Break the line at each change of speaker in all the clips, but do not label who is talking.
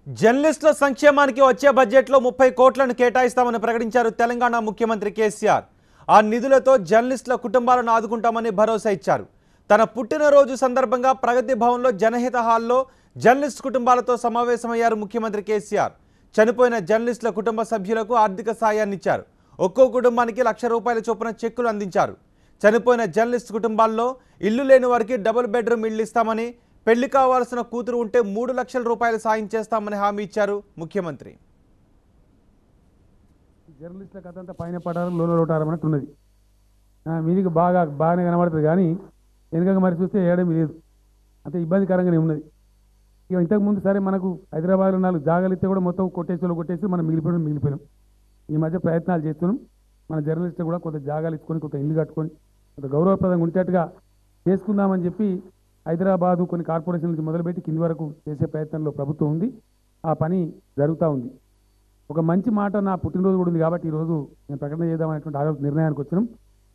జర్నలిస్టుల సంక్షేమానికి వచ్చే బడ్జెట్లో 30 కోట్లను కేటాయిస్తామని ప్రకటించారు తెలంగాణ ముఖ్యమంత్రి కేసీఆర్. ఆ నిధులతో జర్నలిస్టుల కుటుంబాలను ఆదుకుంటామని భరోసా ఇచ్చారు. తన పుట్టినరోజు సందర్భంగా ప్రగతి భవన్లో జనహిత హాల్లో జర్నలిస్ట్ కుటుంబాలతో సమావేశమయ్యారు ముఖ్యమంత్రి కేసీఆర్. చనిపోయిన జర్నలిస్టుల కుటుంబ సభ్యులకు ఆర్థిక సాయాన్ని ఇచ్చారు. ఒక్కో కుటుంబానికి ₹1,00,000 చొప్పున చెక్కులు అందించారు. చనిపోయిన జర్నలిస్ట్ కుటుంబాల్లో ఇల్లు లేని వారికి డబుల్ బెడ్రూమ్ ఇల్లు ఇస్తామని, పెళ్లి కావాల్సిన కూతురు ఉంటే ₹3,00,000 సాయం చేస్తామని హామీ ఇచ్చారు ముఖ్యమంత్రి.
జర్నలిస్టుల కథ అంతా పైన పడారు లోన రోటారం అన్నట్టు ఉన్నది. మీదికి బాగానే కనబడుతుంది, కానీ వెనుక మరి చూస్తే ఏడేమి లేదు, అంత ఇబ్బందికరంగానే ఉన్నది. ఇక ఇంతకుముందు సరే మనకు హైదరాబాద్లో 4 జాగాలు ఇస్తే కూడా మొత్తం కొట్టేసి మనం మిగిలిపోయినాం. ఈ మధ్య ప్రయత్నాలు చేస్తున్నాం. మన జర్నలిస్టులు కూడా కొంత జాగాలు ఇచ్చుకొని, కొంత ఇల్లు కట్టుకొని, కొంత గౌరవప్రదంగా ఉండేట్టుగా చేసుకుందామని చెప్పి హైదరాబాదు కొన్ని కార్పొరేషన్ నుంచి మొదలుపెట్టి కింది వరకు చేసే ప్రయత్నంలో ప్రభుత్వం ఉంది. ఆ పని జరుగుతూ ఉంది. ఒక మంచి మాట, నా పుట్టినరోజు కూడా ఉంది కాబట్టి ఈరోజు నేను ప్రకటన చేద్దామనేటువంటి నిర్ణయానికి వచ్చినాం.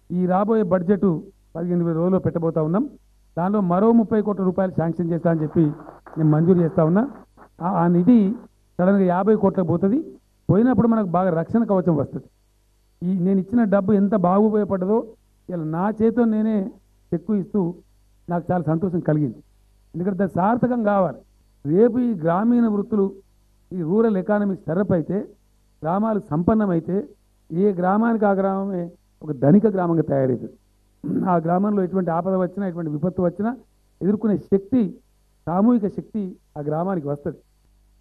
ఈ రాబోయే బడ్జెట్ 15-20 రోజుల్లో పెట్టబోతా ఉన్నాం. దానిలో మరో ₹30 కోట్ల శాంక్షన్ చేస్తా అని చెప్పి నేను మంజూరు చేస్తా ఉన్నా. ఆ నిధి సడన్గా 50 కోట్లకు పోతుంది. పోయినప్పుడు మనకు బాగా రక్షణ కవచం వస్తుంది. నేను ఇచ్చిన డబ్బు ఎంత బాగా ఉపయోగపడ్డదో ఇలా నా చేతితో నేనే చెక్కు ఇస్తూ నాకు చాలా సంతోషం కలిగింది. ఎందుకంటే దాన్ని సార్థకం కావాలి. రేపు ఈ గ్రామీణ వృత్తులు, ఈ రూరల్ ఎకానమీ స్టెరప్ అయితే, గ్రామాలు సంపన్నమైతే, ఏ గ్రామానికి ఆ గ్రామమే ఒక ధనిక గ్రామంగా తయారవుతుంది. ఆ గ్రామంలో ఎటువంటి ఆపద వచ్చినా, ఎటువంటి విపత్తు వచ్చినా ఎదుర్కొనే శక్తి, సామూహిక శక్తి ఆ గ్రామానికి వస్తుంది.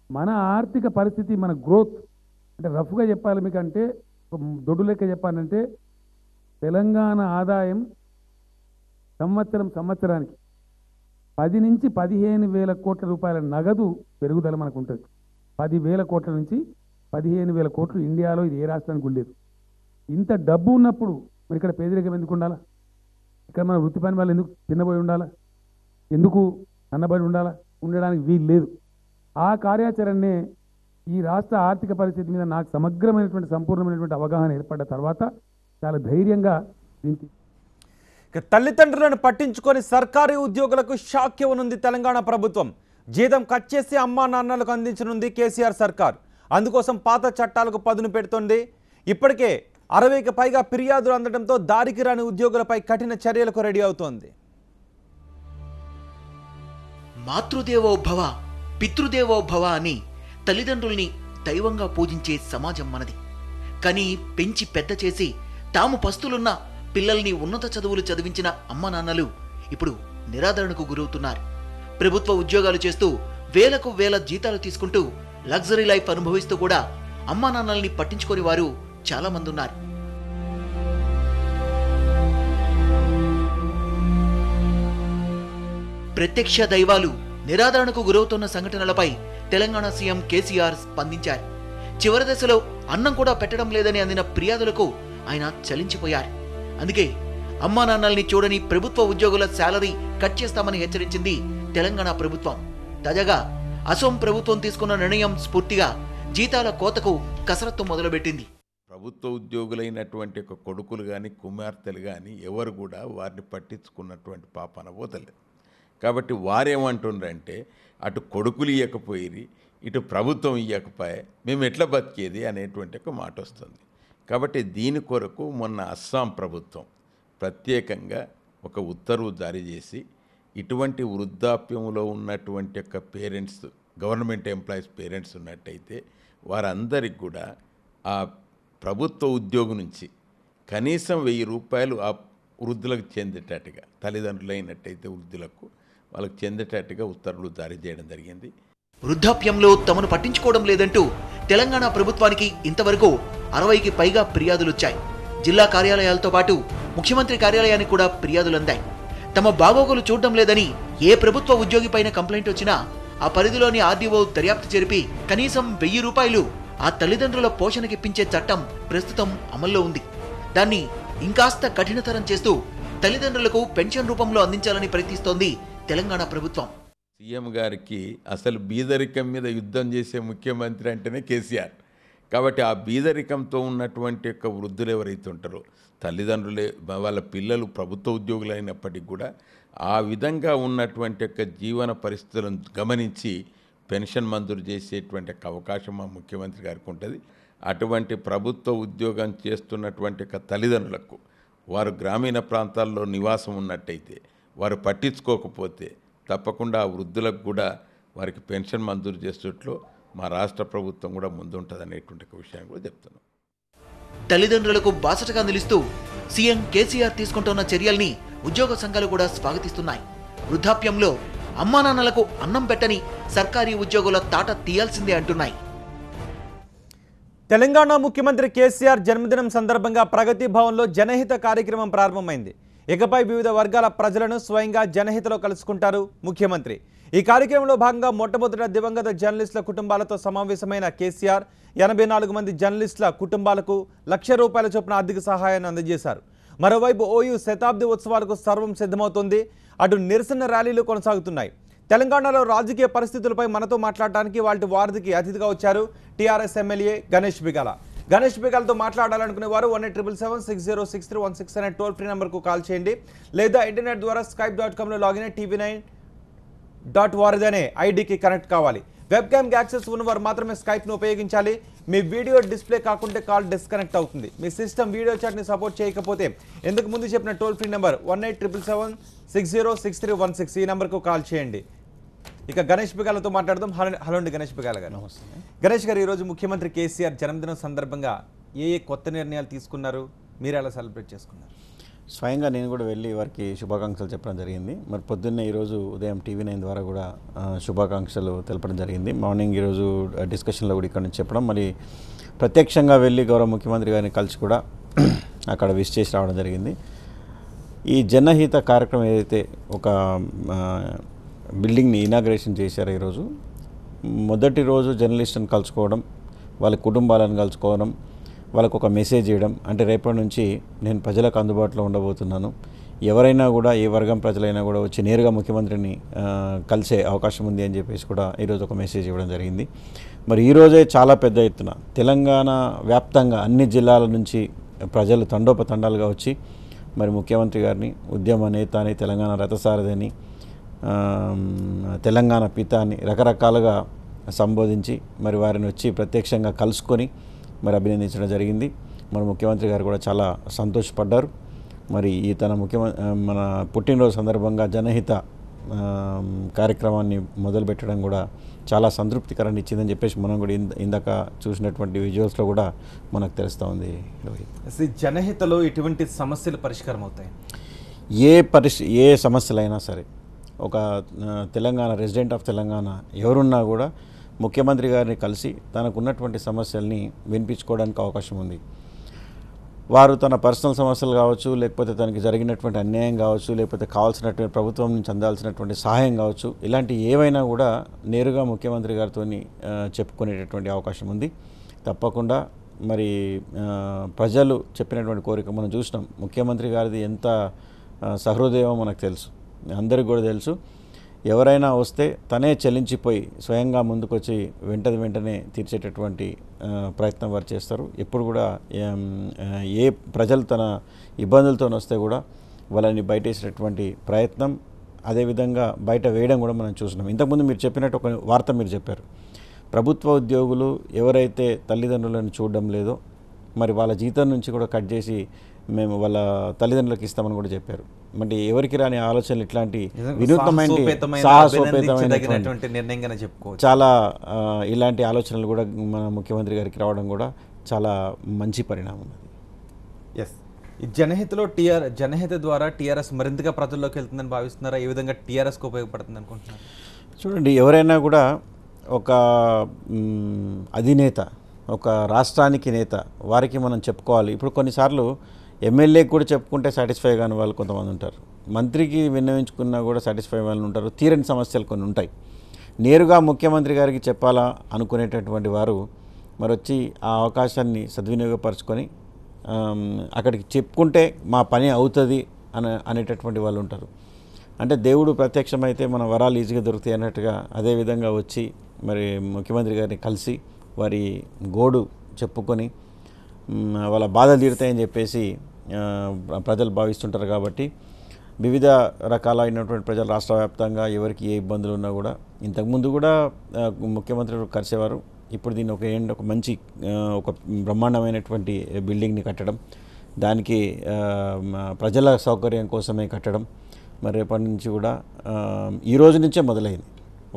మన ఆర్థిక పరిస్థితి, మన గ్రోత్ అంటే రఫ్గా చెప్పాలి మీకంటే, దొడ్డు లెక్క చెప్పాలంటే తెలంగాణ ఆదాయం సంవత్సరానికి 10 నుంచి 15,000 కోట్ల రూపాయల నగదు పెరుగుదల మనకు ఉంటుంది. 10,000 కోట్ల నుంచి 15,000 కోట్లు ఇండియాలో ఇది ఏ రాష్ట్రానికి ఉండేది. ఇంత డబ్బు ఉన్నప్పుడు మరి ఇక్కడ పేదరికం ఎందుకు ఉండాలా? ఇక్కడ మన వృత్తి పని వాళ్ళు ఎందుకు చిన్నబోయి ఉండాలా? ఎందుకు అన్నబడి ఉండాలా? ఉండడానికి వీలు లేదు. ఆ కార్యాచరణనే ఈ రాష్ట్ర ఆర్థిక పరిస్థితి మీద నాకు సమగ్రమైనటువంటి, సంపూర్ణమైనటువంటి అవగాహన ఏర్పడ్డ తర్వాత చాలా ధైర్యంగా దీనికి.
తల్లిదండ్రులను పట్టించుకొని సర్కారీ ఉద్యోగులకు షాక్ ఇవ్వనుంది తెలంగాణ ప్రభుత్వం. జీతం కట్ చేసి అమ్మా నాన్నలకు అందించనుంది కేసీఆర్ సర్కార్. అందుకోసం పాత చట్టాలకు పదును పెడుతోంది. ఇప్పటికే 60కి పైగా ఫిర్యాదులు అందడంతో దారికి రాని ఉద్యోగులపై కఠిన చర్యలకు రెడీ అవుతోంది.
మాతృదేవోభవ, పితృదేవోభవ అని తల్లిదండ్రుల్ని దైవంగా పూజించే సమాజం మనది. కానీ పెంచి పెద్ద చేసి తాము పస్తులున్న పిల్లల్ని ఉన్నత చదువులు చదివించిన అమ్మ నాన్నలు ఇప్పుడు నిరాదరణకు గురవుతున్నారు. ప్రభుత్వ ఉద్యోగాలు చేస్తూ వేలకు వేల జీతాలు తీసుకుంటూ లగ్జరీ లైఫ్ అనుభవిస్తూ కూడా అమ్మా నాన్నల్ని పట్టించుకోని వారు చాలా మంది ఉన్నారు. ప్రత్యక్ష దైవాలు నిరాదరణకు గురవుతున్న సంఘటనలపై తెలంగాణ సీఎం కేసీఆర్ స్పందించారు. చివరి దశలో అన్నం కూడా పెట్టడం లేదని అందిన ఫిర్యాదులకు ఆయన చలించిపోయారు. అందుకే అమ్మా నాన్నల్ని చూడని ప్రభుత్వ ఉద్యోగుల శాలరీ కట్ చేస్తామని హెచ్చరించింది తెలంగాణ ప్రభుత్వం. తాజాగా అసోం ప్రభుత్వం తీసుకున్న నిర్ణయం స్ఫూర్తిగా జీతాల కోతకు కసరత్తు మొదలుపెట్టింది.
ప్రభుత్వ ఉద్యోగులైనటువంటి కొడుకులు కానీ కుమార్తెలు కానీ ఎవరు కూడా వారిని పట్టించుకున్నటువంటి పాపన పోతలేదు. కాబట్టి వారేమంటుండ్రంటే అటు కొడుకులు ఇవ్వకపోయి, ఇటు ప్రభుత్వం ఇవ్వకపోయే మేము ఎట్లా బతికేది అనేటువంటి ఒక మాట వస్తుంది. కాబట్టి దీని కొరకు మొన్న అస్సాం ప్రభుత్వం ప్రత్యేకంగా ఒక ఉత్తర్వు జారీ చేసి, ఇటువంటి వృద్ధాప్యంలో ఉన్నటువంటి యొక్క పేరెంట్స్, గవర్నమెంట్ ఎంప్లాయీస్ పేరెంట్స్ ఉన్నట్టయితే వారందరికి కూడా ఆ ప్రభుత్వ ఉద్యోగం నుంచి కనీసం ₹1,000 ఆ వృద్ధులకు చెందేటట్టుగా, తల్లిదండ్రులైనట్టయితే వృద్ధులకు వాళ్ళకు చెందేటట్టుగా ఉత్తర్వులు జారీ చేయడం జరిగింది.
వృద్ధాప్యంలో తమను పట్టించుకోవడం లేదంటూ తెలంగాణ ప్రభుత్వానికి ఇంతవరకు 60కి పైగా ఫిర్యాదులొచ్చాయి. జిల్లా కార్యాలయాలతో పాటు ముఖ్యమంత్రి కార్యాలయానికి కూడా ఫిర్యాదులందాయి. తమ బాగోగులు చూడడం లేదని ఏ ప్రభుత్వ ఉద్యోగి పైన కంప్లైంట్ వచ్చినా ఆ పరిధిలోని ఆర్డీఓ దర్యాప్తు జరిపి కనీసం ₹1,000 ఆ తల్లిదండ్రుల పోషణకిప్పించే చట్టం ప్రస్తుతం అమల్లో ఉంది. దాన్ని ఇంకాస్త కఠినతరం చేస్తూ తల్లిదండ్రులకు పెన్షన్ రూపంలో అందించాలని ప్రయత్నిస్తోంది తెలంగాణ ప్రభుత్వం.
సీఎం గారికి అసలు బీదరికం మీద యుద్ధం చేసే ముఖ్యమంత్రి అంటేనే కేసీఆర్. కాబట్టి ఆ బీదరికంతో ఉన్నటువంటి యొక్క వృద్ధులు ఎవరైతే ఉంటారో, తల్లిదండ్రులే వాళ్ళ పిల్లలు ప్రభుత్వ ఉద్యోగులైనప్పటికీ కూడా ఆ విధంగా ఉన్నటువంటి యొక్క జీవన పరిస్థితులను గమనించి పెన్షన్ మంజూరు చేసేటువంటి అవకాశం మా ముఖ్యమంత్రి గారికి ఉంటుంది. అటువంటి ప్రభుత్వ ఉద్యోగం చేస్తున్నటువంటి తల్లిదండ్రులకు వారు గ్రామీణ ప్రాంతాల్లో నివాసం ఉన్నట్టయితే వారు పట్టించుకోకపోతే తప్పకుండా ఆ వృద్ధులకు కూడా వారికి పెన్షన్ మంజూరు చేసేట్లో మా రాష్ట్ర ప్రభుత్వం కూడా ముందుంటుంది అనేటువంటి విషయాన్ని కూడా చెప్తున్నాం.
తల్లిదండ్రులకు బాసటగా నిలుస్తూ సీఎం కేసీఆర్ తీసుకుంటున్న చర్యల్ని ఉద్యోగ సంఘాలు కూడా స్వాగతిస్తున్నాయి. వృద్ధాప్యంలో అమ్మానాన్నలకు అన్నం పెట్టని సర్కారీ ఉద్యోగుల తాట తీయాల్సిందే అంటున్నాయి.
తెలంగాణ ముఖ్యమంత్రి కేసీఆర్ జన్మదినం సందర్భంగా ప్రగతి భవన్లో జనహిత కార్యక్రమం ప్రారంభమైంది. ఇకపై వివిధ వర్గాల ప్రజలను స్వయంగా జనహితలో కలుసుకుంటారు ముఖ్యమంత్రి. ఈ కార్యక్రమంలో భాగంగా మొట్టమొదట దివంగత జర్నలిస్టుల కుటుంబాలతో సమావేశమైన కేసీఆర్ 84 మంది జర్నలిస్టుల కుటుంబాలకు ₹1,00,000 చొప్పున ఆర్థిక సహాయాన్ని అందజేశారు. మరోవైపు ఓయూ శతాబ్ది ఉత్సవాలకు సర్వం సిద్ధమవుతోంది. అటు నిరసన ర్యాలీలు కొనసాగుతున్నాయి. తెలంగాణలో రాజకీయ పరిస్థితులపై మనతో మాట్లాడడానికి వాటి వారధికి అతిథిగా వచ్చారు టీఆర్ఎస్ ఎమ్మెల్యే గణేష్ బిగాల. గణేష్ బిగాలతో మాట్లాడాలనుకునే వారు 1-877-7063116 అనే టోల్ ఫ్రీ నెంబర్కు కాల్ చేయండి, లేదా ఇంటర్నెట్ ద్వారా skype.com లాగిన్ అయి tv9.org అనే ఐడికి కనెక్ట్ కావాలి. వెబ్ క్యామ్కి యాక్సెస్ ఉన్నవారు మాత్రమే స్కైప్ను ఉపయోగించాలి. మీ వీడియో డిస్ప్లే కాకుంటే కాల్ డిస్కనెక్ట్ అవుతుంది. మీ సిస్టమ్ వీడియో చాట్ని సపోర్ట్ చేయకపోతే ఇందుకు ముందు చెప్పిన టోల్ ఫ్రీ నెంబర్ 1-877-7063116 ఈ నెంబర్కు కాల్ చేయండి. ఇక గణేష్ బిగాలతో మాట్లాడదాం. హలో అండి గణేష్ బిగాల గారు. గణేష్ గారు, ఈరోజు ముఖ్యమంత్రి కేసీఆర్ జన్మదినం సందర్భంగా ఏ కొత్త నిర్ణయాలు తీసుకున్నారు, మీరు ఎలా సెలబ్రేట్ చేసుకున్నారు?
స్వయంగా నేను కూడా వెళ్ళి వారికి శుభాకాంక్షలు చెప్పడం జరిగింది. మరి పొద్దున్నే ఈరోజు ఉదయం TV9 ద్వారా కూడా శుభాకాంక్షలు తెలపడం జరిగింది. మార్నింగ్ ఈరోజు డిస్కషన్లో కూడా ఇక్కడ నుంచి చెప్పడం, మరి ప్రత్యక్షంగా వెళ్ళి గౌరవ ముఖ్యమంత్రి గారిని కలిసి కూడా అక్కడ విష్ చేసి రావడం జరిగింది. ఈ జనహిత కార్యక్రమం ఏదైతే ఒక బిల్డింగ్ని ఇనాగ్రేషన్ చేశారో ఈరోజు మొదటి రోజు జర్నలిస్టులను కలుసుకోవడం, వాళ్ళ కుటుంబాలను కలుసుకోవడం, వాళ్ళకు ఒక మెసేజ్ ఇవ్వడం, అంటే రేపటి నుంచి నేను ప్రజలకు అందుబాటులో ఉండబోతున్నాను, ఎవరైనా కూడా ఏ వర్గం ప్రజలైనా కూడా వచ్చి నేరుగా ముఖ్యమంత్రిని కలిసే అవకాశం ఉంది అని చెప్పేసి కూడా ఈరోజు ఒక మెసేజ్ ఇవ్వడం జరిగింది. మరి ఈరోజే చాలా పెద్ద ఎత్తున తెలంగాణ వ్యాప్తంగా అన్ని జిల్లాల నుంచి ప్రజలు తండోపతండాలుగా వచ్చి మరి ముఖ్యమంత్రి గారిని ఉద్యమ నేత అని, తెలంగాణ రథసారథి అని, తెలంగాణ పిత అని రకరకాలుగా సంబోధించి మరి వారిని వచ్చి ప్రత్యక్షంగా కలుసుకొని మరి అభినందించడం జరిగింది. మరి ముఖ్యమంత్రి గారు కూడా చాలా సంతోషపడ్డారు. మరి ఈ తన మన పుట్టినరోజు సందర్భంగా జనహిత కార్యక్రమాన్ని మొదలుపెట్టడం కూడా చాలా సంతృప్తికరాన్ని ఇచ్చిందని చెప్పేసి మనం కూడా ఇందాక చూసినటువంటి విజువల్స్లో కూడా మనకు తెలుస్తూ ఉంది.
జనహితలో ఎటువంటి సమస్యలు పరిష్కారం అవుతాయి?
ఏ సమస్యలైనా సరే ఒక తెలంగాణ రెసిడెంట్ ఆఫ్ తెలంగాణ ఎవరున్నా కూడా ముఖ్యమంత్రి గారిని కలిసి తనకున్నటువంటి సమస్యల్ని వినిపించుకోవడానికి అవకాశం ఉంది. వారు తన పర్సనల్ సమస్యలు కావచ్చు, లేకపోతే తనకి జరిగినటువంటి అన్యాయం కావచ్చు, లేకపోతే కావాల్సినటువంటి ప్రభుత్వం నుంచి అందాల్సినటువంటి సహాయం కావచ్చు, ఇలాంటి ఏవైనా కూడా నేరుగా ముఖ్యమంత్రి గారితో చెప్పుకునేటటువంటి అవకాశం ఉంది. తప్పకుండా మరి ప్రజలు చెప్పినటువంటి కోరిక మనం చూసినాం. ముఖ్యమంత్రి గారిది ఎంత సహృదయమో మనకు తెలుసు, అందరికి కూడా తెలుసు. ఎవరైనా వస్తే తనే చెల్లించిపోయి స్వయంగా ముందుకొచ్చి వెంటనే తీర్చేటటువంటి ప్రయత్నం వారు చేస్తారు. ఎప్పుడు కూడా ఏ ప్రజలు తన ఇబ్బందులతో వస్తే కూడా వాళ్ళని బయటేసేటటువంటి ప్రయత్నం, అదేవిధంగా బయట వేయడం కూడా మనం చూసినాం. ఇంతకుముందు మీరు చెప్పినట్టు ఒక వార్త మీరు చెప్పారు. ప్రభుత్వ ఉద్యోగులు ఎవరైతే తల్లిదండ్రులను చూడడం లేదో మరి వాళ్ళ జీతం నుంచి కూడా కట్ చేసి మేము వాళ్ళ తల్లిదండ్రులకు ఇస్తామని కూడా చెప్పారు. మరి ఎవరికి రాని ఆలోచనలు ఇట్లాంటి వినూత్నమైన చాలా ఇలాంటి ఆలోచనలు కూడా మన ముఖ్యమంత్రి గారికి రావడం కూడా చాలా మంచి పరిణామం.
ఎస్, ఈ జనహిత ద్వారా టీఆర్ఎస్ మరింతగా ప్రజల్లోకి వెళ్తుందని భావిస్తున్నారా? ఏ విధంగా టీఆర్ఎస్కి ఉపయోగపడుతుంది అనుకుంటున్నారు?
చూడండి, ఎవరైనా కూడా ఒక అధినేత, ఒక రాష్ట్రానికి నేత, వారికి మనం చెప్పుకోవాలి. ఇప్పుడు కొన్నిసార్లు ఎమ్మెల్యేకి కూడా చెప్పుకుంటే సాటిస్ఫై కాని వాళ్ళు కొంతమంది ఉంటారు, మంత్రికి విన్నవించుకున్నా కూడా సాటిస్ఫై వాళ్ళు ఉంటారు. తీరని సమస్యలు కొన్ని ఉంటాయి. నేరుగా ముఖ్యమంత్రి గారికి చెప్పాలా అనుకునేటటువంటి వారు మరి వచ్చి ఆ అవకాశాన్ని సద్వినియోగపరచుకొని అక్కడికి చెప్పుకుంటే మా పని అవుతుంది అనేటటువంటి వాళ్ళు ఉంటారు. అంటే దేవుడు ప్రత్యక్షమైతే మన వరాలు ఈజీగా దొరుకుతాయి అన్నట్టుగా అదేవిధంగా వచ్చి మరి ముఖ్యమంత్రి గారిని కలిసి వారి గోడు చెప్పుకొని వాళ్ళ బాధలు తీరుతాయని చెప్పేసి ప్రజలు భావిస్తుంటారు. కాబట్టి వివిధ రకాలైనటువంటి ప్రజలు రాష్ట్ర వ్యాప్తంగా ఎవరికి ఏ ఇబ్బందులు ఉన్నా కూడా ఇంతకుముందు కూడా ముఖ్యమంత్రి కలిసేవారు. ఇప్పుడు దీన్ని ఒక మంచి ఒక బ్రహ్మాండమైనటువంటి బిల్డింగ్ని కట్టడం, దానికి ప్రజల సౌకర్యం కోసమే కట్టడం మరి రేపటి నుంచి కూడా ఈ రోజు నుంచే మొదలైంది.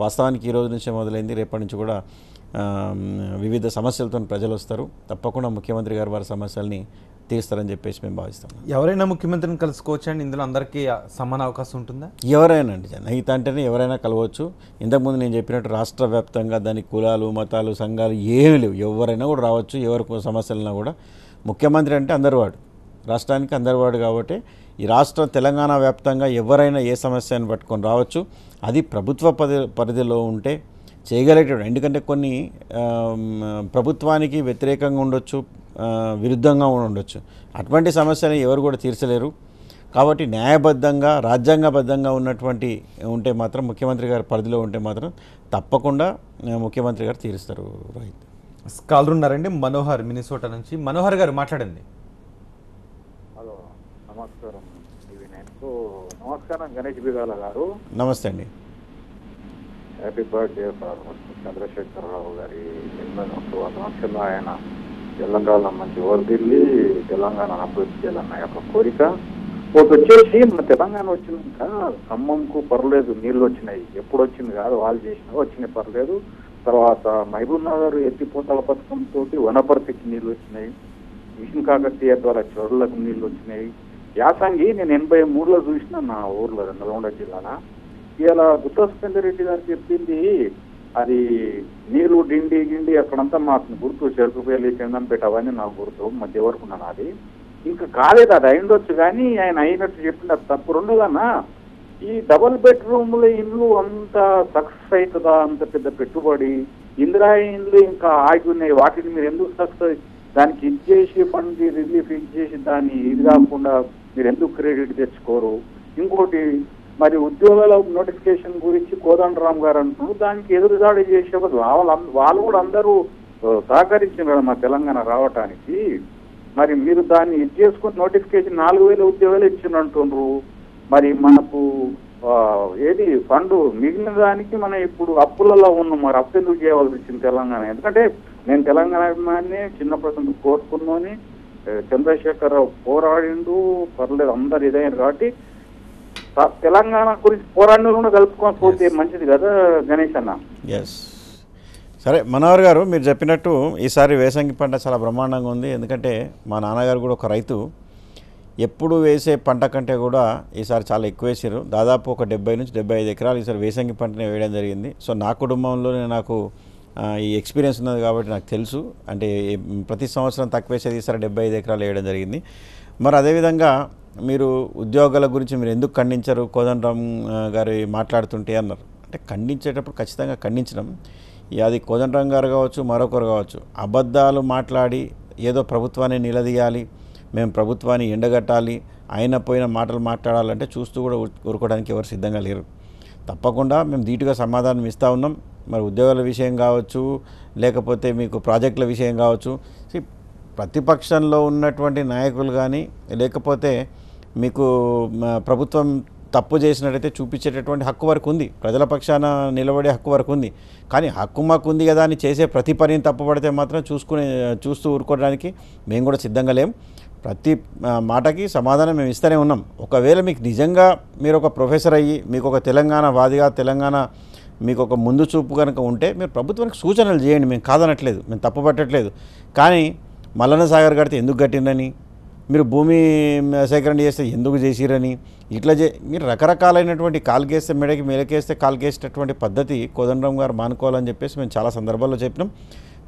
వాస్తవానికి ఈ రోజు నుంచే మొదలైంది. రేపటి నుంచి కూడా వివిధ సమస్యలతో ప్రజలు వస్తారు. తప్పకుండా ముఖ్యమంత్రి గారు వారి సమస్యల్ని తీరుస్తారని చెప్పేసి మేము భావిస్తాం.
ఎవరైనా ముఖ్యమంత్రిని కలుసుకోవచ్చు అండి? ఇందులో అందరికీ సమాన అవకాశం ఉంటుందా?
ఎవరైనా అండి, జనహిత అంటేనే ఎవరైనా కలవచ్చు. ఇంతకుముందు నేను చెప్పినట్టు రాష్ట్ర వ్యాప్తంగా దానికి కులాలు, మతాలు, సంఘాలు ఏమీ లేవు. ఎవరైనా కూడా రావచ్చు. ఎవరికి సమస్యలున్నా కూడా ముఖ్యమంత్రి అంటే అందరి వాడు, రాష్ట్రానికి అందరి వాడు. కాబట్టి ఈ రాష్ట్ర తెలంగాణ వ్యాప్తంగా ఎవరైనా ఏ సమస్యను పట్టుకొని రావచ్చు. అది ప్రభుత్వ పరిధిలో ఉంటే చేయగలిగేటప్పుడు. ఎందుకంటే కొన్ని ప్రభుత్వానికి వ్యతిరేకంగా ఉండొచ్చు, విరుద్ధంగా ఉండొచ్చు. అటువంటి సమస్యని ఎవరు కూడా తీర్చలేరు. కాబట్టి న్యాయబద్ధంగా, రాజ్యాంగబద్ధంగా ఉన్నటువంటి ఉంటే మాత్రం, ముఖ్యమంత్రి గారి పరిధిలో ఉంటే మాత్రం తప్పకుండా ముఖ్యమంత్రి గారు తీరుస్తారు. రోహిత్
కాలర్ ఉన్నారండి, మనోహర్ మినిసోటా నుంచి. మనోహర్ గారు మాట్లాడండి.
హలో, నమస్కారం. నమస్కారం గణేష్ బిగాల గారు.
నమస్తే అండి.
హ్యాపీ బర్త్డే ఫర్ చంద్రశేఖరరావు గారి జన్మదినోత్సవాలు. ఆయన తెలంగాణ మంచి వర్దిల్లి తెలంగాణ అభివృద్ధి చేయాలన్న యొక్క కోరిక. ఒకటి వచ్చేసి మన తెలంగాణ వచ్చినాక ఖమ్మంకు పర్లేదు నీళ్ళు వచ్చినాయి. ఎప్పుడు వచ్చింది కాదు, వాళ్ళు చేసినా వచ్చినాయి, పర్లేదు. తర్వాత మహబూబ్ నగర్ ఎత్తిపోతల పథకంతో వనపర్తికి నీళ్ళు వచ్చినాయి. మిషన్ కాకతీయ ద్వారా చెరువులకు నీళ్ళు వచ్చినాయి. యాసంగి నేను 83లో చూసిన నా ఊర్లో నల్గొండ జిల్లాలో. ఇలా గుత్తా రెడ్డి గారు చెప్పింది అది నీళ్లు గిండి అక్కడంతా మాకు గుర్తు, చెరుకుపల్లి, చందంపేట అవన్నీ నాకు గుర్తు, మధ్య వరకు ఉన్నాను. అది ఇంకా కాలేదు, అది అయిండొచ్చు. కానీ ఆయన అయినట్టు చెప్పింది అది తప్పు. రెండుగానా ఈ డబుల్ బెడ్రూమ్ల ఇల్లు అంత సక్సెస్ అవుతుందా? అంత పెద్ద పెట్టుబడి. ఇందిరా ఇల్లు ఇంకా ఆగి ఉన్నాయి, వాటిని మీరు ఎందుకు సక్సెస్, దానికి ఇచ్చేసి ఫండ్ రిలీఫ్ ఇచ్చేసి దాన్ని ఇది కాకుండా మీరు ఎందుకు క్రెడిట్ తెచ్చుకోరు? ఇంకోటి మరి ఉద్యోగాల నోటిఫికేషన్ గురించి కోదండరామ్ గారు అంటున్నారు, దానికి ఎదురుదాడి చేసే వాళ్ళు కూడా అందరూ సహకరించారు కదా మా తెలంగాణ రావటానికి. మరి మీరు దాన్ని ఇది చేసుకుని నోటిఫికేషన్ 4000 ఉద్యోగాలు ఇచ్చినట్టుండ్రు. మరి మనకు ఏది ఫండ్ మిగిలిన దానికి మనం ఇప్పుడు అప్పులలో ఉన్నాం. మరి అప్పు ఎందుకు చేయవలసి వచ్చింది తెలంగాణ? ఎందుకంటే నేను తెలంగాణ అభిమాని, చిన్నప్పుడు కోరుకున్నాని, చంద్రశేఖరరావు పోరాడిండు, పర్లేదు అందరు ఇదైనారు. కాబట్టి తెలంగాణ గురించి పోరాడిన కూడా కలుపుకొని పోతే మంచిది కదా గణేష్ అన్న.
ఎస్, సరే మనోహర్ గారు, మీరు చెప్పినట్టు ఈసారి వేసంగి పంట చాలా బ్రహ్మాండంగా ఉంది. ఎందుకంటే మా నాన్నగారు కూడా ఒక రైతు. ఎప్పుడు వేసే పంట కంటే కూడా ఈసారి చాలా ఎక్కువ వేసారు. దాదాపు ఒక 70 నుంచి 75 ఎకరాలు ఈసారి వేసంగి పంటనే వేయడం జరిగింది. సో నా కుటుంబంలోనే నాకు ఈ ఎక్స్పీరియన్స్ ఉన్నది కాబట్టి నాకు తెలుసు. అంటే ప్రతి సంవత్సరం తక్కువ వేసేది ఈసారి 75 ఎకరాలు వేయడం జరిగింది. మరి అదేవిధంగా మీరు ఉద్యోగాల గురించి మీరు ఎందుకు ఖండించరు కోదండరామ్ గారు మాట్లాడుతుంటే అన్నారు. అంటే ఖండించేటప్పుడు ఖచ్చితంగా ఖండించడం, అది కోదండరామ్ గారు కావచ్చు, మరొకరు కావచ్చు, అబద్ధాలు మాట్లాడి ఏదో ప్రభుత్వాన్ని నిలదీయాలి, మేము ప్రభుత్వాన్ని ఎండగట్టాలి, అయిన పోయిన మాటలు మాట్లాడాలంటే చూస్తూ కూడా ఊరుకోవడానికి ఎవరు సిద్ధంగా లేరు. తప్పకుండా మేము ధీటుగా సమాధానం ఇస్తూ ఉన్నాం. మరి ఉద్యోగాల విషయం కావచ్చు, లేకపోతే మీకు ప్రాజెక్టుల విషయం కావచ్చు, ప్రతిపక్షంలో ఉన్నటువంటి నాయకులు కానీ, లేకపోతే మీకు ప్రభుత్వం తప్పు చేసినట్టయితే చూపించేటటువంటి హక్కు వరకు ఉంది, ప్రజల పక్షాన నిలబడే హక్కు వరకు ఉంది. కానీ హక్కు మాకు ఉంది కదా అని చేసే ప్రతి పనిని తప్పుపడితే మాత్రం చూస్తూ ఊరుకోవడానికి మేము కూడా సిద్ధంగా లేం. ప్రతి మాటకి సమాధానం మేము ఇస్తూనే ఉన్నాం. ఒకవేళ మీకు నిజంగా మీరు ఒక ప్రొఫెసర్ అయ్యి మీకు ఒక తెలంగాణ వాదిగా, తెలంగాణ మీకు ఒక ముందు చూపు కనుక ఉంటే మీరు ప్రభుత్వానికి సూచనలు చేయండి, మేము కాదనట్లేదు, మేము తప్పు పట్టట్లేదు. కానీ మల్లన్న సాగర్ కడితే ఎందుకు కట్టిందని, మీరు భూమి సేకరణ చేస్తే ఎందుకు చేసిరని, ఇట్లా మీరు రకరకాలైనటువంటి కాలుకేస్తే మెడకి మెలకేస్తే కాలుకేసేటటువంటి పద్ధతి కోదండరామ్ గారు మానుకోవాలని చెప్పేసి మేము చాలా సందర్భాల్లో చెప్పినాం.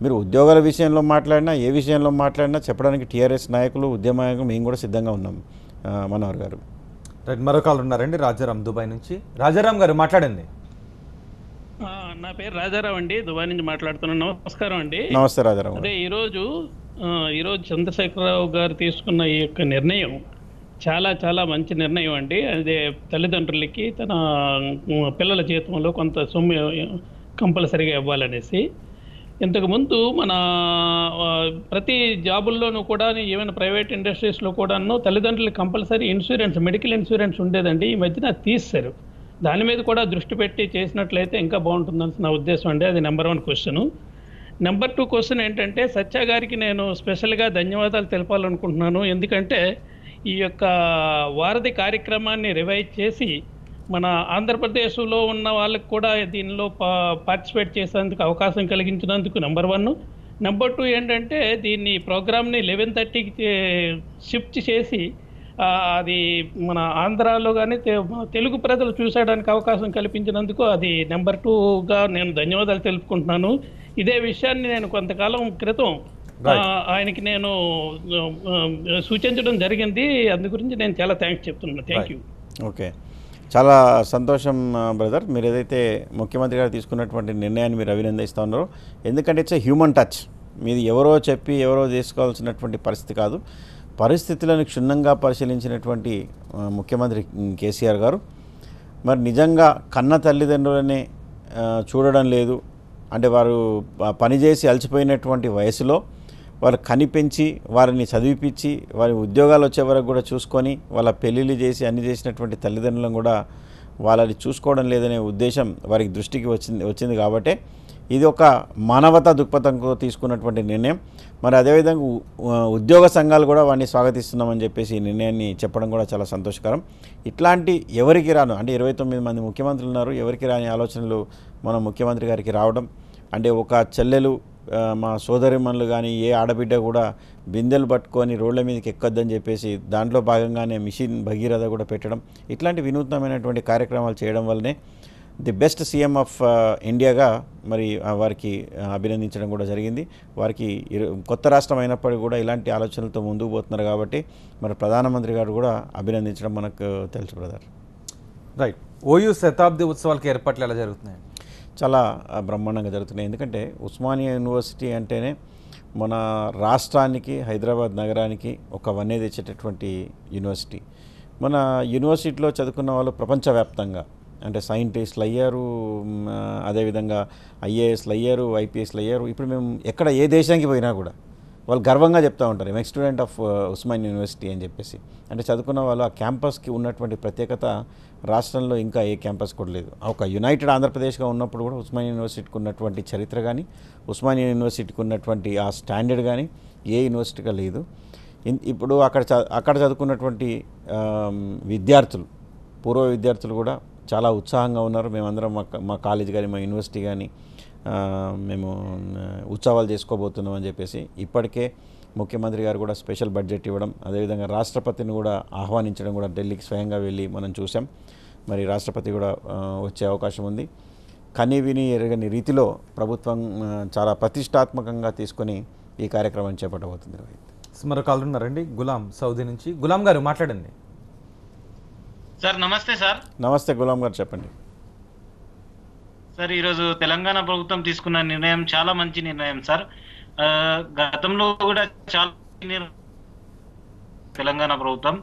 మీరు ఉద్యోగాల విషయంలో మాట్లాడినా, ఏ విషయంలో మాట్లాడినా చెప్పడానికి టీఆర్ఎస్ నాయకులు, ఉద్యమ నాయకులు మేము కూడా సిద్ధంగా ఉన్నాం. మనోహర్ గారు
మరో కాల్ ఉన్నారండి, రాజారాం దుబాయ్ నుంచి. రాజారాం గారు మాట్లాడండి.
నా పేరు రాజారావు అండి, దుబాయ్ నుంచి మాట్లాడుతున్నాను. నమస్కారం అండి.
నమస్తే రాజారావు.
అదే ఈరోజు చంద్రశేఖరరావు గారు తీసుకున్న ఈ యొక్క నిర్ణయం చాలా చాలా మంచి నిర్ణయం అండి. అదే తల్లిదండ్రులకి తన పిల్లల జీతంలో కొంత సొమ్ము కంపల్సరీగా ఇవ్వాలనేసి. ఇంతకుముందు మన ప్రతి జాబుల్లోనూ కూడా ఈవెన్ ప్రైవేట్ ఇండస్ట్రీస్లో కూడాను తల్లిదండ్రులకు కంపల్సరీ ఇన్సూరెన్స్, మెడికల్ ఇన్సూరెన్స్ ఉండేదండి. ఈ మధ్యన అది తీసేశారు. దాని మీద కూడా దృష్టి పెట్టి చేసినట్లయితే ఇంకా బాగుంటుందని నా ఉద్దేశం అండి. అది నెంబర్ 1 క్వశ్చను. నెంబర్ 2 క్వశ్చన్ ఏంటంటే, సత్య గారికి నేను స్పెషల్గా ధన్యవాదాలు తెలపాలనుకుంటున్నాను. ఎందుకంటే ఈ యొక్క వారధి కార్యక్రమాన్ని రివైజ్ చేసి మన ఆంధ్రప్రదేశ్లో ఉన్న వాళ్ళకి కూడా దీనిలో పార్టిసిపేట్ చేసేందుకు అవకాశం కలిగించినందుకు నెంబర్ 1. నెంబర్ 2 ఏంటంటే, దీన్ని ప్రోగ్రామ్ని 11:30కి షిఫ్ట్ చేసి అది మన ఆంధ్రాలో కానీ తెలుగు ప్రజలు చూసేయడానికి అవకాశం కల్పించినందుకు అది నెంబర్ 2గా నేను ధన్యవాదాలు తెలుపుకుంటున్నాను. ఇదే విషయాన్ని నేను కొంతకాలం క్రితం ఆయనకి నేను సూచించడం జరిగింది. అందు గురించి నేను చాలా థ్యాంక్స్ చెప్తున్నాను. Thank you.
ఓకే, చాలా సంతోషం బ్రదర్. మీరు ఏదైతే ముఖ్యమంత్రి గారు తీసుకున్నటువంటి నిర్ణయాన్ని మీరు అభినందిస్తూ ఉన్నారో, ఎందుకంటే ఇట్స్ హ్యూమన్ టచ్. మీది ఎవరో చెప్పి ఎవరో చేసుకోవాల్సినటువంటి పరిస్థితి కాదు. పరిస్థితులను క్షుణ్ణంగా పరిశీలించినటువంటి ముఖ్యమంత్రి కేసీఆర్ గారు మరి నిజంగా కన్న తల్లిదండ్రులనే చూడడం లేదు అంటే, వారు పనిచేసి అలసిపోయినటువంటి వయసులో వాళ్ళు కనిపెంచి వారిని చదివిపించి వారి ఉద్యోగాలు వచ్చే వరకు కూడా చూసుకొని వాళ్ళ పెళ్ళిళ్ళు చేసి అన్ని చేసినటువంటి తల్లిదండ్రులను కూడా వాళ్ళని చూసుకోవడం లేదనే ఉద్దేశం వారికి దృష్టికి వచ్చింది కాబట్టి ఇది ఒక మానవతా దృక్పథంతో తీసుకున్నటువంటి నిర్ణయం. మరి అదేవిధంగా ఉద్యోగ సంఘాలు కూడా వాడిని స్వాగతిస్తున్నామని చెప్పేసి ఈ నిర్ణయాన్ని చెప్పడం కూడా చాలా సంతోషకరం. ఇట్లాంటి ఎవరికి రాను అంటే 29 మంది ముఖ్యమంత్రులు ఉన్నారు, ఎవరికి రాని ఆలోచనలు మన ముఖ్యమంత్రి గారికి రావడం అంటే, ఒక చెల్లెలు మా సోదరిమణులు కానీ ఏ ఆడబిడ్డ కూడా బిందెలు పట్టుకొని రోడ్ల మీదకి ఎక్కొద్దని చెప్పేసి దాంట్లో భాగంగానే మిషన్ భగీరథ కూడా పెట్టడం, ఇట్లాంటి వినూత్నమైనటువంటి కార్యక్రమాలు చేయడం వల్లనే ది బెస్ట్ సీఎం ఆఫ్ ఇండియాగా మరి వారికి అభినందించడం కూడా జరిగింది. వారికి కొత్త రాష్ట్రం అయినప్పటికీ కూడా ఇలాంటి ఆలోచనలతో ముందుకు పోతున్నారు కాబట్టి మరి ప్రధానమంత్రి గారు కూడా అభినందించడం మనకు తెలుసు బ్రదర్.
రైట్. ఓయూ శతాబ్ది ఉత్సవాలకి ఏర్పాట్లు ఎలా జరుగుతున్నాయి?
చాలా బ్రహ్మాండంగా జరుగుతున్నాయి. ఎందుకంటే ఉస్మానియా యూనివర్సిటీ అంటేనే మన రాష్ట్రానికి, హైదరాబాద్ నగరానికి ఒక వన్నె తెచ్చేటటువంటి యూనివర్సిటీ. మన యూనివర్సిటీలో చదువుకున్న వాళ్ళు ప్రపంచవ్యాప్తంగా అంటే సైంటిస్టులు అయ్యారు, అదేవిధంగా ఐఏఎస్లు అయ్యారు, ఐపీఎస్లు అయ్యారు. ఇప్పుడు మేము ఎక్కడ ఏ దేశానికి పోయినా కూడా వాళ్ళు గర్వంగా చెప్తూ ఉంటారు, X student of Osmania university అని చెప్పేసి. అంటే చదువుకున్న వాళ్ళు ఆ క్యాంపస్కి ఉన్నటువంటి ప్రత్యేకత రాష్ట్రంలో ఇంకా ఏ క్యాంపస్ కూడా లేదు. ఒక యునైటెడ్ ఆంధ్రప్రదేశ్గా ఉన్నప్పుడు కూడా ఉస్మానియా యూనివర్సిటీకి ఉన్నటువంటి చరిత్ర కానీ, ఉస్మానియా యూనివర్సిటీకి ఉన్నటువంటి ఆ స్టాండర్డ్ కానీ ఏ యూనివర్సిటీగా లేదు. ఇప్పుడు అక్కడ చదువుకున్నటువంటి విద్యార్థులు, పూర్వ విద్యార్థులు కూడా చాలా ఉత్సాహంగా ఉన్నారు. మేమందరం మా కాలేజ్ కానీ మా యూనివర్సిటీ కానీ మేము ఉత్సవాలు చేసుకోబోతున్నాం అని చెప్పేసి ఇప్పటికే ముఖ్యమంత్రి గారు కూడా స్పెషల్ బడ్జెట్ ఇవ్వడం, అదేవిధంగా రాష్ట్రపతిని కూడా ఆహ్వానించడం కూడా ఢిల్లీకి స్వయంగా వెళ్ళి మనం చూసాం. మరి రాష్ట్రపతి కూడా వచ్చే అవకాశం ఉంది. కని విని ఎరగని రీతిలో ప్రభుత్వం చాలా ప్రతిష్టాత్మకంగా తీసుకొని ఈ కార్యక్రమాన్ని చేపట్టబోతుంది.
మరో కాల్ ఉన్నారండి, గులాం సౌదీ నుంచి. గులాం గారు మాట్లాడండి.
సార్ నమస్తే. సార్
నమస్తే గులాం గారు, చెప్పండి.
సార్ ఈరోజు తెలంగాణ ప్రభుత్వం తీసుకున్న నిర్ణయం చాలా మంచి నిర్ణయం సార్. గతంలో కూడా చాలా తెలంగాణ ప్రభుత్వం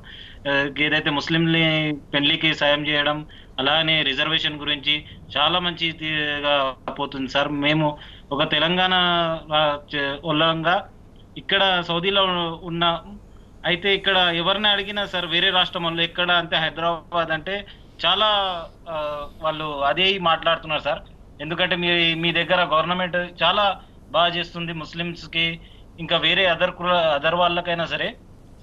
ఏదైతే ముస్లింని పెళ్లికి సాయం చేయడం, అలానే రిజర్వేషన్ గురించి చాలా మంచిగా పోతుంది సార్. మేము ఒక తెలంగాణ వాళ్ళంగా ఇక్కడ సౌదీలో ఉన్న అయితే ఇక్కడ ఎవరిని అడిగినా సార్ వేరే రాష్ట్రం వాళ్ళు ఎక్కడ అంటే హైదరాబాద్ అంటే చాలా వాళ్ళు అదే మాట్లాడుతున్నారు సార్. ఎందుకంటే మీ దగ్గర గవర్నమెంట్ చాలా బాగా చేస్తుంది ముస్లిమ్స్కి, ఇంకా వేరే అదర్ వాళ్ళకైనా సరే.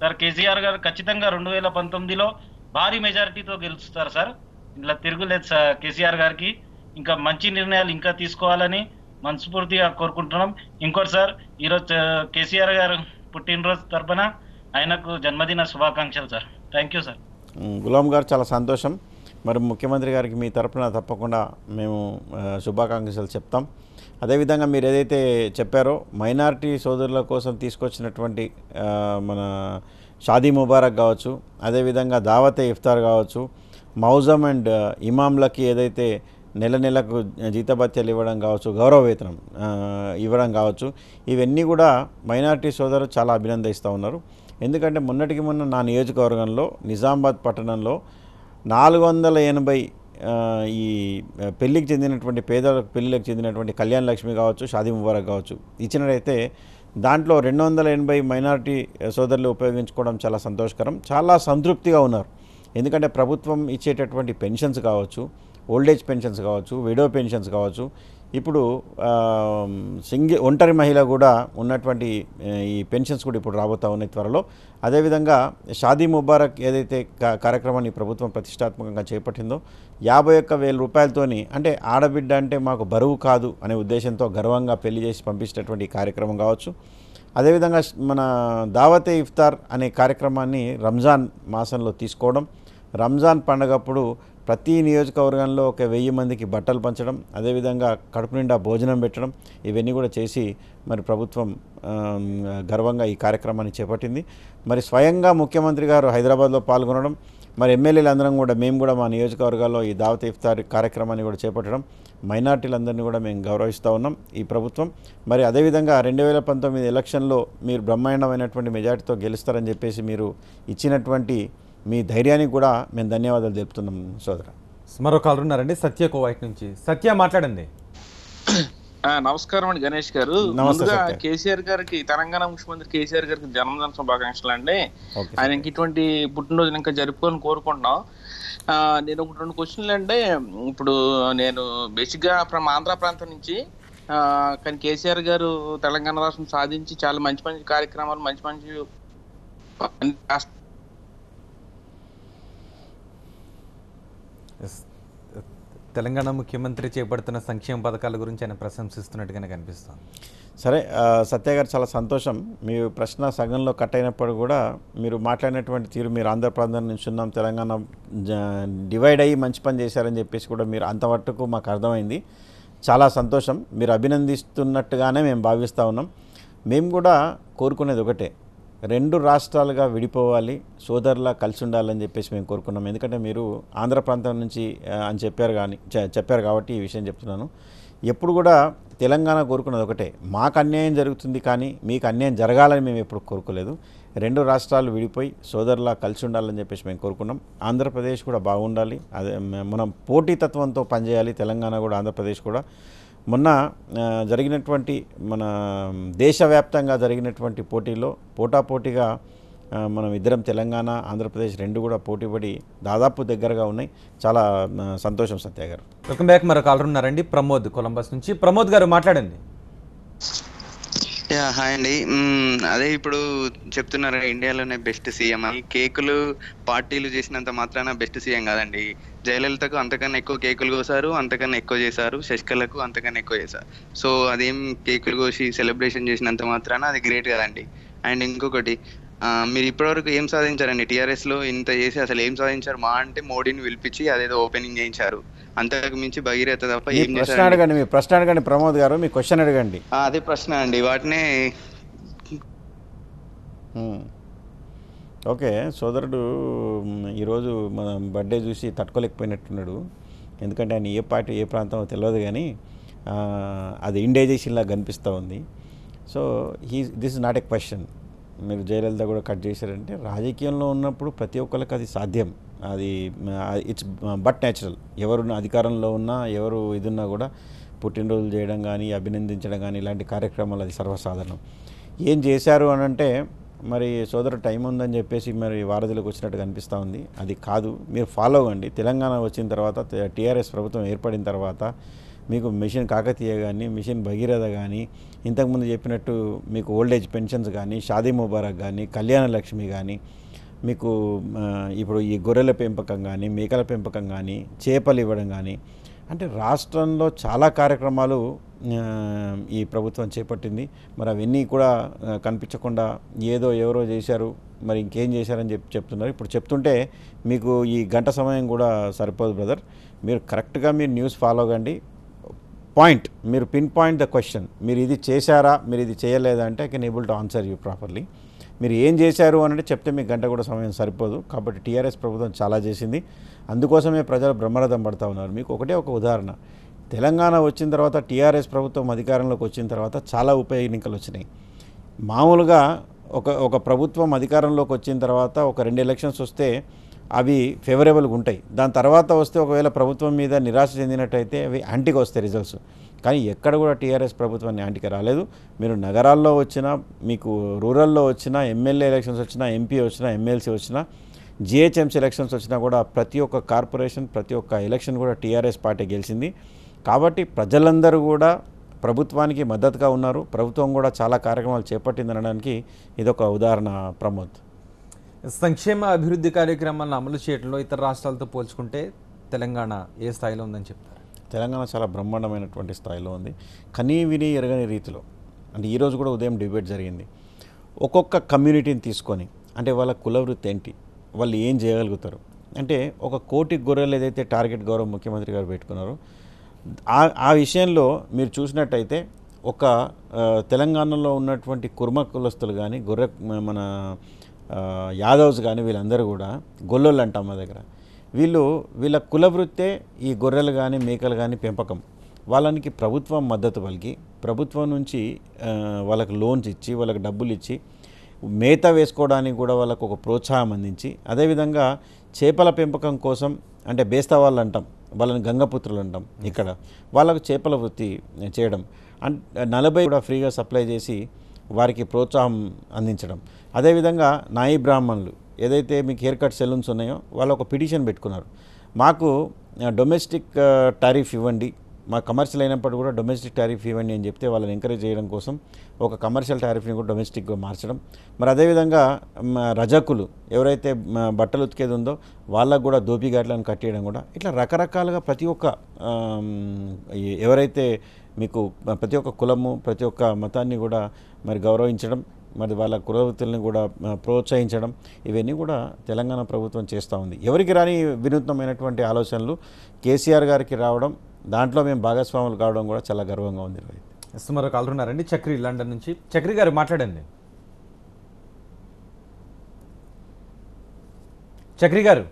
సార్ కేసీఆర్ గారు ఖచ్చితంగా 2019లో భారీ మెజారిటీతో గెలుస్తారు సార్. ఇలా తిరుగులేదు సార్ కేసీఆర్ గారికి. ఇంకా మంచి నిర్ణయాలు ఇంకా తీసుకోవాలని మనస్ఫూర్తిగా కోరుకుంటున్నాం. ఇంకోటి సార్, ఈరోజు కేసీఆర్ గారు పుట్టినరోజు తరపున ఆయనకు జన్మదిన శుభాకాంక్షలు sir. Thank you sir.
Ghulam గారు, చాలా సంతోషం. మరి ముఖ్యమంత్రి గారికి మీ తరపున తప్పకుండా మేము శుభాకాంక్షలు చెప్తాం. అదేవిధంగా మీరు ఏదైతే చెప్పారో మైనారిటీ సోదరుల కోసం తీసుకొచ్చినటువంటి మన షాదీ ముబారక్ కావచ్చు, అదేవిధంగా దావతే ఇఫ్తార్ కావచ్చు, మౌజమ్ అండ్ ఇమాంలకి ఏదైతే నెలకు జీతభత్యాలు ఇవ్వడం కావచ్చు, గౌరవ వేతనం ఇవ్వడం కావచ్చు, ఇవన్నీ కూడా మైనారిటీ సోదరులు చాలా అభినందిస్తూ ఉన్నారు. ఎందుకంటే మొన్న నా నియోజకవర్గంలో నిజామాబాద్ పట్టణంలో 480 ఈ పెళ్ళికి చెందినటువంటి పేదల పెళ్ళిళ్ళకి చెందినటువంటి కళ్యాణ లక్ష్మి కావచ్చు, షాదీ ముబారక్ కావచ్చు ఇచ్చినట్టయితే దాంట్లో 280 మైనారిటీ సోదరులు ఉపయోగించుకోవడం చాలా సంతోషకరం, చాలా సంతృప్తిగా ఉన్నారు. ఎందుకంటే ప్రభుత్వం ఇచ్చేటటువంటి పెన్షన్స్ కావచ్చు, ఓల్డేజ్ పెన్షన్స్ కావచ్చు, విడో పెన్షన్స్ కావచ్చు, ఇప్పుడు ఒంటరి మహిళ కూడా ఉన్నటువంటి ఈ పెన్షన్స్ కూడా ఇప్పుడు రాబోతూ ఉన్నాయి త్వరలో. అదేవిధంగా షాదీ ముబారక్ ఏదైతే కార్యక్రమాన్ని ప్రభుత్వం ప్రతిష్టాత్మకంగా చేపట్టిందో 51,000 రూపాయలతోని, అంటే ఆడబిడ్డ అంటే మాకు బరువు కాదు అనే ఉద్దేశంతో గర్వంగా పెళ్లి చేసి పంపించేటటువంటి కార్యక్రమం కావచ్చు. అదేవిధంగా మన దావతే ఇఫ్తార్ అనే కార్యక్రమాన్ని రంజాన్ మాసంలో తీసుకోవడం, రంజాన్ పండగప్పుడు ప్రతి నియోజకవర్గంలో ఒక 1000 మందికి బట్టలు పంచడం, అదేవిధంగా కడుపు నిండా భోజనం పెట్టడం, ఇవన్నీ కూడా చేసి మరి ప్రభుత్వం గర్వంగా ఈ కార్యక్రమాన్ని చేపట్టింది. మరి స్వయంగా ముఖ్యమంత్రి గారు హైదరాబాద్లో పాల్గొనడం, మరి ఎమ్మెల్యేలందరం కూడా మేము కూడా మా నియోజకవర్గాల్లో ఈ దావత్ ఇఫ్తార్ కార్యక్రమాన్ని కూడా చేపట్టడం, మైనార్టీలందరినీ కూడా మేము గౌరవిస్తూ ఉన్నాం ఈ ప్రభుత్వం. మరి అదేవిధంగా 2019 ఎలక్షన్లో మీరు బ్రహ్మాండమైనటువంటి మెజార్టీతో గెలుస్తారని చెప్పేసి మీరు ఇచ్చినటువంటి మీ ధైర్యానికి కూడా మేము ధన్యవాదాలు తెలుపుతున్నాం సోదర.
మరో కాలర్ ఉన్నారండి, సత్య కోవైట్ నుంచి. సత్య మాట్లాడండి.
నమస్కారం అండి గణేష్ గారు. ముందుగా కేసీఆర్ గారికి, తెలంగాణ ముఖ్యమంత్రి కేసీఆర్ గారికి జన్మదిన శుభాకాంక్షలు అండి. ఆయనకి ఇటువంటి పుట్టినరోజులు ఇంకా జరుపుకొని కోరుకుంటున్నాం. నేను ఒక 2 క్వశ్చన్లు అంటే, ఇప్పుడు నేను బేసిక్ గా ఆంధ్ర ప్రాంతం నుంచి, కానీ కేసీఆర్ గారు తెలంగాణ రాష్ట్రం సాధించి చాలా మంచి మంచి కార్యక్రమాలు, మంచి మంచి
తెలంగాణ ముఖ్యమంత్రి చేపడుతున్న సంక్షేమ పథకాల గురించి ఆయన ప్రశంసిస్తున్నట్టుగానే కనిపిస్తుంది.
సరే సత్య గారు, చాలా సంతోషం. మీ ప్రశ్న సగంలో కట్ అయినప్పుడు కూడా మీరు మాట్లాడినటువంటి తీరు, మీరు ఆంధ్రప్రదేశ్ నుంచి ఉన్నాం, తెలంగాణ డివైడ్ అయ్యి మంచి పని చేశారని చెప్పేసి కూడా మీరు అంతవరకు మాకు అర్థమైంది. చాలా సంతోషం. మీరు అభినందిస్తున్నట్టుగానే మేము భావిస్తూ ఉన్నాం. మేము కూడా కోరుకునేది ఒకటే, 2 రాష్ట్రాలుగా విడిపోవాలి, సోదరులా కలిసి ఉండాలని చెప్పేసి మేము కోరుకున్నాం. ఎందుకంటే మీరు ఆంధ్ర ప్రాంతం నుంచి అని చెప్పారు కాబట్టి ఈ విషయం చెప్తున్నాను. ఎప్పుడు కూడా తెలంగాణ కోరుకున్నది ఒకటే, మాకు అన్యాయం జరుగుతుంది కానీ మీకు అన్యాయం జరగాలని మేము ఎప్పుడు కోరుకోలేదు. 2 రాష్ట్రాలు విడిపోయి సోదరులా కలిసి ఉండాలని చెప్పేసి మేము కోరుకున్నాం. ఆంధ్రప్రదేశ్ కూడా బాగుండాలి, అదే మనం పోటీతత్వంతో పనిచేయాలి, తెలంగాణ కూడా ఆంధ్రప్రదేశ్ కూడా. మొన్న జరిగినటువంటి మన దేశవ్యాప్తంగా జరిగినటువంటి పోటీలో పోటాపోటీగా మనం ఇద్దరం తెలంగాణ ఆంధ్రప్రదేశ్ 2 కూడా పోటీపడి దాదాపు దగ్గరగా ఉన్నాయి. చాలా సంతోషం సత్య గారు.
Welcome back. మరో కాలర్ ఉన్నారండి, ప్రమోద్ కొలంబస్ నుంచి. ప్రమోద్ గారు మాట్లాడండి.
హాయ్ అండి. అదే ఇప్పుడు చెప్తున్నారు ఇండియాలోనే బెస్ట్ సీఎం అని. కేకులు పార్టీలు చేసినంత మాత్రాన బెస్ట్ సీఎం కాదండి. జయలలితకు అంతకన్నా ఎక్కువ కేకులు కోసారు, అంతకన్నా ఎక్కువ చేశారు. శశికళకు అంతకన్నా ఎక్కువ చేశారు. సో అదేం కేకులు కోసి సెలబ్రేషన్ చేసినంత మాత్రాన అది గ్రేట్ కదండి. అండ్ ఇంకొకటి, మీరు ఇప్పటివరకు ఏం సాధించారండి టీఆర్ఎస్ లో? ఇంత చేసి అసలు ఏం సాధించారు? మా అంటే మోడీని పిలిపించి అదేదో ఓపెనింగ్ చేయించారు, అంతకు మించి భగీరథ తప్ప ఏం చేశారు?
మీ ప్రశ్న అడగండి ప్రమోద్ గారు, మీ క్వశ్చన్ అడగండి.
అదే ప్రశ్న అండి, వాటినే.
ఓకే, సోదరుడు ఈరోజు మన బర్త్డే చూసి తట్టుకోలేకపోయినట్టున్నాడు. ఎందుకంటే ఆయన ఏ పార్టీ ఏ ప్రాంతం తెలియదు, కానీ అది ఇండైజేషన్లా కనిపిస్తూ ఉంది. So this is not a question. మీరు జయలలిత కూడా కట్ చేశారంటే, రాజకీయంలో ఉన్నప్పుడు ప్రతి ఒక్కరికి అది సాధ్యం, అది ఇట్స్ బట్ న్యాచురల్. ఎవరు అధికారంలో ఉన్నా, ఎవరు ఇది ఉన్నా కూడా పుట్టినరోజులు చేయడం కానీ, అభినందించడం కానీ, ఇలాంటి కార్యక్రమాలు అది సర్వసాధారణం. ఏం చేశారు అని అంటే, మరి సోదరు టైం ఉందని చెప్పేసి మరి వారధిలోకి వచ్చినట్టు కనిపిస్తూ ఉంది. అది కాదు, మీరు ఫాలో అవ్వండి. తెలంగాణ వచ్చిన తర్వాత, టీఆర్ఎస్ ప్రభుత్వం ఏర్పడిన తర్వాత మీకు మిషన్ కాకతీయ కానీ, మిషన్ భగీరథ కానీ, ఇంతకుముందు చెప్పినట్టు మీకు ఓల్డేజ్ పెన్షన్స్ కానీ, షాదీ ముబారక్ కానీ, కళ్యాణ లక్ష్మి కానీ, మీకు ఇప్పుడు ఈ గొర్రెల పెంపకం కానీ, మేకల పెంపకం కానీ, చేపలు ఇవ్వడం కానీ, అంటే రాష్ట్రంలో చాలా కార్యక్రమాలు ఈ ప్రభుత్వం చేపట్టింది. మరి అవన్నీ కూడా కనిపించకుండా ఏదో ఎవరో చేశారు, మరి ఇంకేం చేశారని చెప్తున్నారు. ఇప్పుడు చెప్తుంటే మీకు ఈ గంట సమయం కూడా సరిపోదు బ్రదర్. మీరు కరెక్ట్గా మీరు న్యూస్ ఫాలో కండి. పాయింట్, మీరు పిన్ పాయింట్ ద క్వశ్చన్. మీరు ఇది చేశారా, మీరు ఇది చేయలేదా అంటే I can able to answer you properly. మీరు ఏం చేశారు అని అంటే చెప్తే మీకు గంట కూడా సమయం సరిపోదు. కాబట్టి టీఆర్ఎస్ ప్రభుత్వం చాలా చేసింది, అందుకోసమే ప్రజలు బ్రహ్మరథం పడుతూ ఉన్నారు. మీకు ఒకటే ఒక ఉదాహరణ, తెలంగాణ వచ్చిన తర్వాత టీఆర్ఎస్ ప్రభుత్వం అధికారంలోకి వచ్చిన తర్వాత చాలా ఉప ఎన్నికలు వచ్చినాయి. మామూలుగా ఒక ప్రభుత్వం అధికారంలోకి వచ్చిన తర్వాత ఒక 2 ఎలక్షన్స్ వస్తే అవి ఫేవరబుల్గా ఉంటాయి. దాని తర్వాత వస్తే ఒకవేళ ప్రభుత్వం మీద నిరాశ చెందినట్టయితే అవి యాంటీగా వస్తాయి రిజల్ట్స్. కానీ ఎక్కడ కూడా టీఆర్ఎస్ ప్రభుత్వాన్ని యాంటీగా రాలేదు. మీరు నగరాల్లో వచ్చినా, మీకు రూరల్లో వచ్చినా, ఎమ్మెల్యే ఎలక్షన్స్ వచ్చినా, ఎంపీ వచ్చినా, ఎమ్మెల్సీ వచ్చినా, జిహెచ్ఎంసీ ఎలక్షన్స్ వచ్చినా కూడా ప్రతి ఒక్క కార్పొరేషన్, ప్రతి ఒక్క ఎలక్షన్ కూడా టీఆర్ఎస్ పార్టీ గెలిచింది. కాబట్టి ప్రజలందరూ కూడా ప్రభుత్వానికి మద్దతుగా ఉన్నారు. ప్రభుత్వం కూడా చాలా కార్యక్రమాలు చేపట్టిందనడానికి ఇదొక ఉదాహరణ ప్రమోద్.
సంక్షేమ అభివృద్ధి కార్యక్రమాలను అమలు చేయడంలో ఇతర రాష్ట్రాలతో పోల్చుకుంటే తెలంగాణ ఏ స్థాయిలో ఉందని చెప్తారు?
తెలంగాణ చాలా బ్రహ్మాండమైనటువంటి స్థాయిలో ఉంది. కనీ విని ఎరగని రీతిలో. అంటే ఈరోజు కూడా ఉదయం డిబేట్ జరిగింది. ఒక్కొక్క కమ్యూనిటీని తీసుకొని, అంటే వాళ్ళ కులవృత్తి ఏంటి, వాళ్ళు ఏం చేయగలుగుతారు, అంటే 1 కోటి గొర్రెలు ఏదైతే టార్గెట్ గౌరవ ముఖ్యమంత్రి గారు పెట్టుకున్నారో ఆ విషయంలో మీరు చూసినట్టయితే ఒక తెలంగాణలో ఉన్నటువంటి కుర్మ కులస్తులు కానీ, మన యాదవ్స్ కానీ వీళ్ళందరూ కూడా గొల్లోళ్ళు అంటాం మా దగ్గర. వీళ్ళ కులవృత్తే ఈ గొర్రెలు కానీ, మేకలు కానీ పెంపకం. వాళ్ళకి ప్రభుత్వం మద్దతు పలికి, ప్రభుత్వం నుంచి వాళ్ళకి లోన్స్ ఇచ్చి, వాళ్ళకి డబ్బులు ఇచ్చి, మేత వేసుకోవడానికి కూడా వాళ్ళకు ఒక ప్రోత్సాహం అందించి, అదేవిధంగా చేపల పెంపకం కోసం, అంటే బేస్తా వాళ్ళు అంటాం, వాళ్ళని గంగపుత్రులు అంటాం ఇక్కడ, వాళ్ళకు చేపల వృత్తి చేయడం, 40 కూడా ఫ్రీగా సప్లై చేసి వారికి ప్రోత్సాహం అందించడం. అదేవిధంగా నాయి బ్రాహ్మణులు ఏదైతే మీకు హెయిర్ కట్ సెలూన్స్ ఉన్నాయో వాళ్ళు ఒక పిటిషన్ పెట్టుకున్నారు, మాకు డొమెస్టిక్ టారిఫ్ ఇవ్వండి, మా కమర్షియల్ అయినప్పుడు కూడా డొమెస్టిక్ టారిఫ్ ఇవ్వండి అని చెప్తే వాళ్ళని ఎంకరేజ్ చేయడం కోసం ఒక కమర్షియల్ టారిఫ్ని కూడా డొమెస్టిక్గా మార్చడం. మరి అదేవిధంగా రజకులు ఎవరైతే బట్టలు ఉతికేది ఉందో వాళ్ళకు కూడా దోపిఘాట్లను కట్టేయడం కూడా, ఇట్లా రకరకాలుగా ప్రతి ఒక్క ఎవరైతే మీకు ప్రతి ఒక్క కులము, ప్రతి ఒక్క మతాన్ని కూడా మరి గౌరవించడం, మరి వాళ్ళ కులవృత్తుల్ని కూడా ప్రోత్సహించడం, ఇవన్నీ కూడా తెలంగాణ ప్రభుత్వం చేస్తూ ఉంది. ఎవరికి రాని వినూత్నమైనటువంటి ఆలోచనలు కేసీఆర్ గారికి రావడం, దాంట్లో మేము భాగస్వాములు కావడం కూడా చాలా గర్వంగా ఉంది.
మరొక కాల్ ఉన్నారండి, చక్రి లండన్ నుంచి. చక్రి గారు మాట్లాడండి. చక్రి గారు,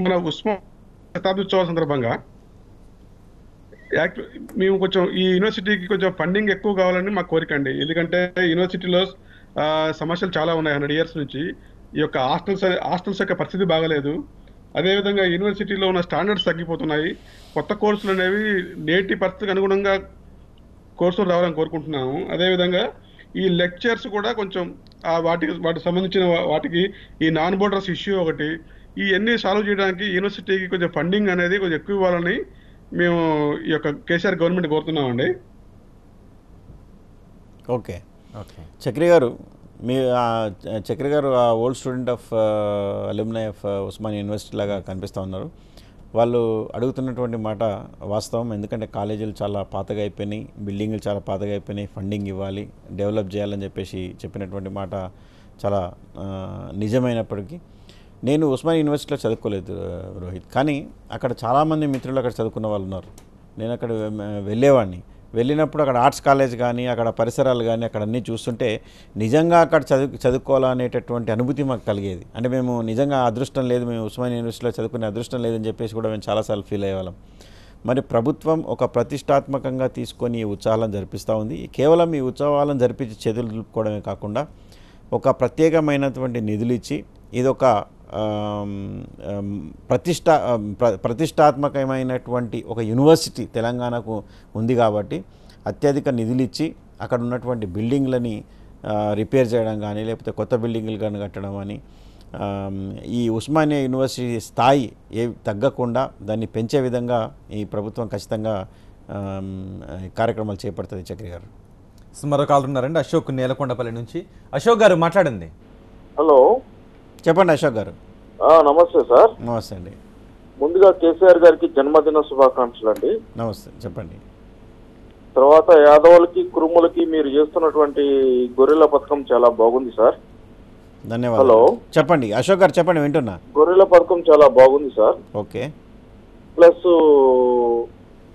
మన ఉస్మాన్ శతాబ్ది ఉత్సవాల సందర్భంగా మేము కొంచెం ఈ యూనివర్సిటీకి కొంచెం ఫండింగ్ ఎక్కువ కావాలని మా కోరిక అండి. ఎందుకంటే యూనివర్సిటీలో సమస్యలు చాలా ఉన్నాయి 100 years నుంచి. ఈ యొక్క హాస్టల్స్ యొక్క పరిస్థితి బాగలేదు. అదేవిధంగా యూనివర్సిటీలో ఉన్న స్టాండర్డ్స్ తగ్గిపోతున్నాయి. కొత్త కోర్సులు అనేవి నేటి పరిస్థితికి అనుగుణంగా కోర్సులు రావాలని కోరుకుంటున్నాము. అదేవిధంగా ఈ లెక్చర్స్ కూడా కొంచెం వాటికి సంబంధించిన వాటికి ఈ నాన్ బోర్డర్స్ ఇష్యూ ఒకటి, ఇవన్నీ సాల్వ్ చేయడానికి యూనివర్సిటీకి కొంచెం ఫండింగ్ అనేది కొంచెం ఎక్కువ ఇవ్వాలని మేము ఈ యొక్క కేసీఆర్ గవర్నమెంట్ కోరుతున్నామండి.
Okay okay Chakri garu, Chakri garu old student of alumni of Osmania university లాగా కనిపిస్తూ ఉన్నారు. వాళ్ళు అడుగుతున్నటువంటి మాట వాస్తవం. ఎందుకంటే కాలేజీలు చాలా పాతగా అయిపోయినాయి, బిల్డింగ్లు చాలా పాతగా అయిపోయినాయి, ఫండింగ్ ఇవ్వాలి, డెవలప్ చేయాలని చెప్పినటువంటి మాట చాలా నిజమైనప్పటికీ, నేను ఉస్మానియా యూనివర్సిటీలో చదువుకోలేదు రోహిత్, కానీ అక్కడ చాలామంది మిత్రులు అక్కడ చదువుకున్న వాళ్ళు ఉన్నారు. నేను అక్కడ వెళ్ళినప్పుడు అక్కడ ఆర్ట్స్ కాలేజ్ కానీ, అక్కడ పరిసరాలు కానీ, అక్కడ అన్నీ చూస్తుంటే నిజంగా అక్కడ చదువుకోవాలనేటటువంటి అనుభూతి మాకు కలిగేది. అంటే మేము నిజంగా అదృష్టం లేదు, మేము ఉస్మానియా యూనివర్సిటీలో చదువుకునే అదృష్టం లేదని చెప్పేసి కూడా మేము చాలాసార్లు ఫీల్ అయ్యేవాళ్ళం. మరి ప్రభుత్వం ఒక ప్రతిష్టాత్మకంగా తీసుకొని ఈ ఉత్సవాలను జరిపిస్తూ ఉంది. కేవలం ఈ ఉత్సవాలను జరిపించి చేతులు దులుపుకోవడమే కాకుండా ఒక ప్రత్యేకమైనటువంటి నిధులు ఇచ్చి ఇదొక ప్రతిష్టాత్మకమైనటువంటి ఒక యూనివర్సిటీ తెలంగాణకు ఉంది కాబట్టి అత్యధిక నిధులు ఇచ్చి అక్కడ ఉన్నటువంటి బిల్డింగ్లని రిపేర్ చేయడం కానీ, లేకపోతే కొత్త బిల్డింగ్లు కానీ కట్టడం అని, ఈ ఉస్మానియా యూనివర్సిటీ స్థాయి తగ్గకుండా దాన్ని పెంచే విధంగా ఈ ప్రభుత్వం ఖచ్చితంగా కార్యక్రమాలు చేపడుతుంది. చక్రి గారు,
మరో కాల్ ఉన్నారండి, అశోక్ నేలకొండపల్లి నుంచి. అశోక్ గారు మాట్లాడండి.
హలో,
చెప్పండి అశోక్ గారు.
నమస్తే సార్.
నమస్తే అండి.
ముందుగా కేసీఆర్ గారికి జన్మదిన శుభాకాంక్షలు అండి.
నమస్తే, చెప్పండి.
తర్వాత యాదవులకి, కురుములకి మీరు చేస్తున్నటువంటి గొర్రెల పథకం చాలా బాగుంది సార్.
ధన్యవాదాలు.
హలో,
చెప్పండి అశోక్ గారు, చెప్పండి, వింటున్నా.
గొర్రెల పథకం చాలా బాగుంది సార్.
ఓకే.
ప్లస్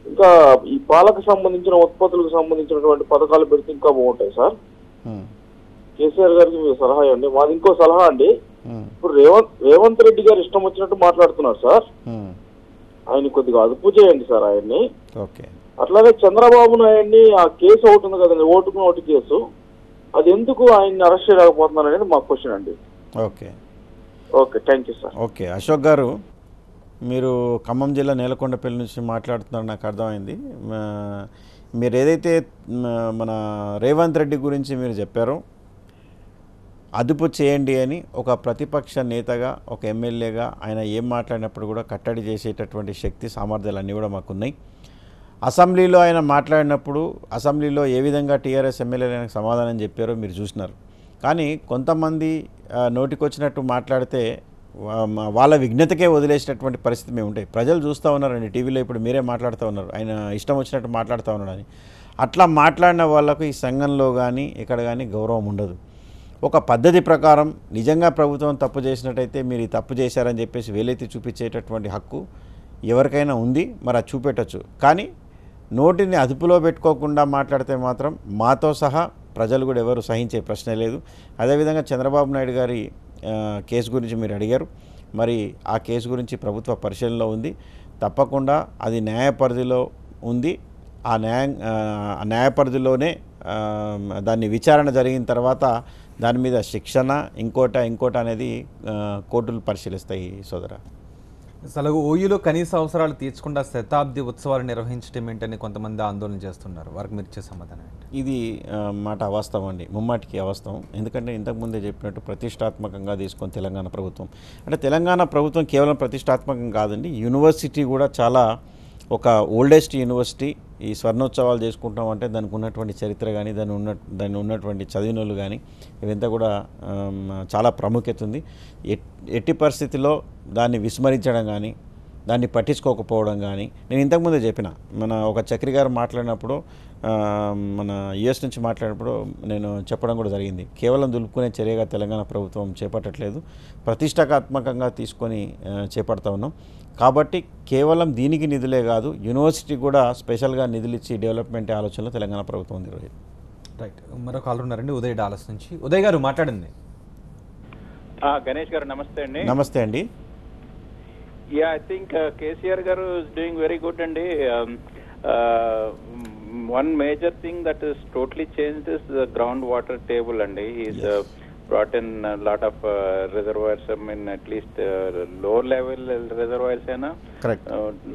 ఇంకా ఈ పాలకు సంబంధించిన ఉత్పత్తులకు సంబంధించినటువంటి పథకాలు పెడితే ఇంకా బాగుంటాయి సార్. కేసీఆర్ గారికి మీ సలహా అండి. మాది ఇంకో సలహా అండి. ఇప్పుడు రేవంత్ రెడ్డి గారు ఇష్టం వచ్చినట్టు మాట్లాడుతున్నారు సార్. ఆయన కొద్దిగా అదుపు చేయండి సార్ ఆయన్ని.
ఓకే.
అట్లానే చంద్రబాబు నాయుడిని ఆ కేసు ఒకటి ఉంది కదండి, ఓటుకు నోటు కేసు, అది ఎందుకు ఆయన్ని అరెస్ట్ చేయలేకపోతున్నారు అనేది మా క్వశ్చన్ అండి.
Okay
okay, thank you sir.
Okay, Ashok garu, మీరు ఖమ్మం జిల్లా నేలకొండపల్లి నుంచి మాట్లాడుతున్నారు, నాకు అర్థమైంది. మీరు ఏదైతే మన రేవంత్ రెడ్డి గురించి మీరు చెప్పారో అదుపు చేయండి అని ఒక ప్రతిపక్ష నేతగా, ఒక ఎమ్మెల్యేగా ఆయన ఏం మాట్లాడినప్పుడు కూడా కట్టడి చేసేటటువంటి శక్తి సామర్థ్యాలు అన్నీ కూడా మాకున్నాయి. అసెంబ్లీలో ఆయన మాట్లాడినప్పుడు అసెంబ్లీలో ఏ విధంగా టీఆర్ఎస్ ఎమ్మెల్యేలు ఆయనకు సమాధానం చెప్పారో మీరు చూసినారు. కానీ కొంతమంది నోటికొచ్చినట్టు మాట్లాడితే వాళ్ళ విఘ్నతకే వదిలేసినటువంటి పరిస్థితి మేము ఉంటాయి. ప్రజలు చూస్తూ ఉన్నారండి టీవీలో, ఇప్పుడు మీరే మాట్లాడుతూ ఉన్నారు, ఆయన ఇష్టం వచ్చినట్టు మాట్లాడుతూ ఉన్నాడని. అట్లా మాట్లాడిన వాళ్ళకు ఈ సంఘంలో కానీ ఇక్కడ కానీ గౌరవం ఉండదు. ఒక పద్ధతి ప్రకారం నిజంగా ప్రభుత్వం తప్పు చేసినట్టయితే మీరు ఈ తప్పు చేశారని చెప్పేసి వేలెత్తి చూపించేటటువంటి హక్కు ఎవరికైనా ఉంది, మరి అది చూపెట్టచ్చు. కానీ నోటిని అదుపులో పెట్టుకోకుండా మాట్లాడితే మాత్రం మాతో సహా ప్రజలు కూడా ఎవరు సహించే ప్రశ్నే లేదు. అదేవిధంగా చంద్రబాబు నాయుడు గారి కేసు గురించి మీరు అడిగారు. మరి ఆ కేసు గురించి ప్రభుత్వ పరిశీలనలో ఉంది. తప్పకుండా అది న్యాయ పరిధిలో ఉంది. ఆ న్యాయ పరిధిలోనే దాన్ని విచారణ జరిగిన తర్వాత దాని మీద శిక్షణ ఇంకోట అనేది కోర్టులు పరిశీలిస్తాయి. సోదరా,
అసలు ఓయూలో కనీస అవసరాలు తీర్చకుండా శతాబ్ది ఉత్సవాలు నిర్వహించడం ఏంటని కొంతమంది ఆందోళన చేస్తున్నారు. వారికి మీరు ఇచ్చే సమాధానం ఏంటి?
ఇది మాట అవాస్తవం అండి, ముమ్మాటికి అవాస్తవం. ఎందుకంటే ఇంతకుముందే చెప్పినట్టు ప్రతిష్టాత్మకంగా తీసుకొని తెలంగాణ ప్రభుత్వం, అంటే తెలంగాణ ప్రభుత్వం కేవలం ప్రతిష్టాత్మకం కాదండి, యూనివర్సిటీ కూడా చాలా ఒక ఓల్డెస్ట్ యూనివర్సిటీ. ఈ స్వర్ణోత్సవాలు చేసుకుంటాం అంటే దానికి ఉన్నటువంటి చరిత్ర కానీ దాన్ని ఉన్నటువంటి చదివినోళ్ళు కానీ ఇవంతా కూడా చాలా ప్రాముఖ్యత ఉంది. ఎట్టి పరిస్థితిలో దాన్ని విస్మరించడం కానీ దాన్ని పట్టించుకోకపోవడం కానీ, నేను ఇంతకుముందే చెప్పిన, మన ఒక చక్రి గారు మాట్లాడినప్పుడు, మన యుఎస్ నుంచి మాట్లాడినప్పుడు నేను చెప్పడం కూడా జరిగింది. కేవలం దులుపుకునే చర్యగా తెలంగాణ ప్రభుత్వం చేపట్టట్లేదు, ప్రతిష్టాత్మకంగా తీసుకొని చేపడతా ఉన్నాం. కాబట్టి కేవలం దీనికి నిధులే కాదు, యూనివర్సిటీ కూడా స్పెషల్గా నిధులు ఇచ్చి డెవలప్మెంట్ ఆలోచనలో తెలంగాణ ప్రభుత్వం ఉంది.
రైట్, మరో కాలర్ ఉన్నారండి, ఉదయ్ డాలస్ నుంచి. ఉదయ్ గారు మాట్లాడింది.
గణేష్ గారు నమస్తే అండి.
నమస్తే అండి.
Yeah, I think KCR garu is doing very good అండి. One major thing that is totally changed is the ground water table అండి. Is brought in a lot of reservoirs, I mean at least low level reservoirs,
correct,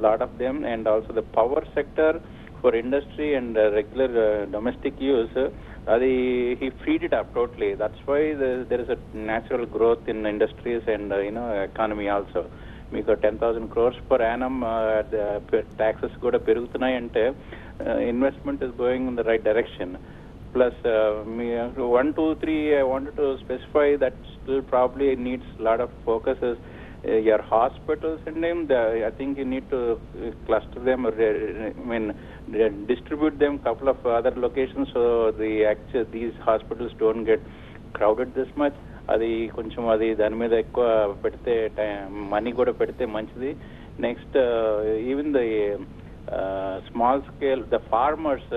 lot of them, and also the power sector for industry and regular domestic use, he freed it up totally. That's why there is a natural growth in industries and economy also. మీకు 10,000 crores per annum taxes కూడా పెరుగుతున్నాయి అంటే investment is going in the right direction. Plus 1, 2, 3 I wanted to specify that still probably needs a lot of focus is your hospitals, and I think you need to cluster them, or distribute them couple of other locations so these hospitals don't get crowded this much. అది కొంచెం అది దాని మీద ఎక్కువ పెడితే money కూడా పెడితే మంచిది. Next even the small scale the farmers,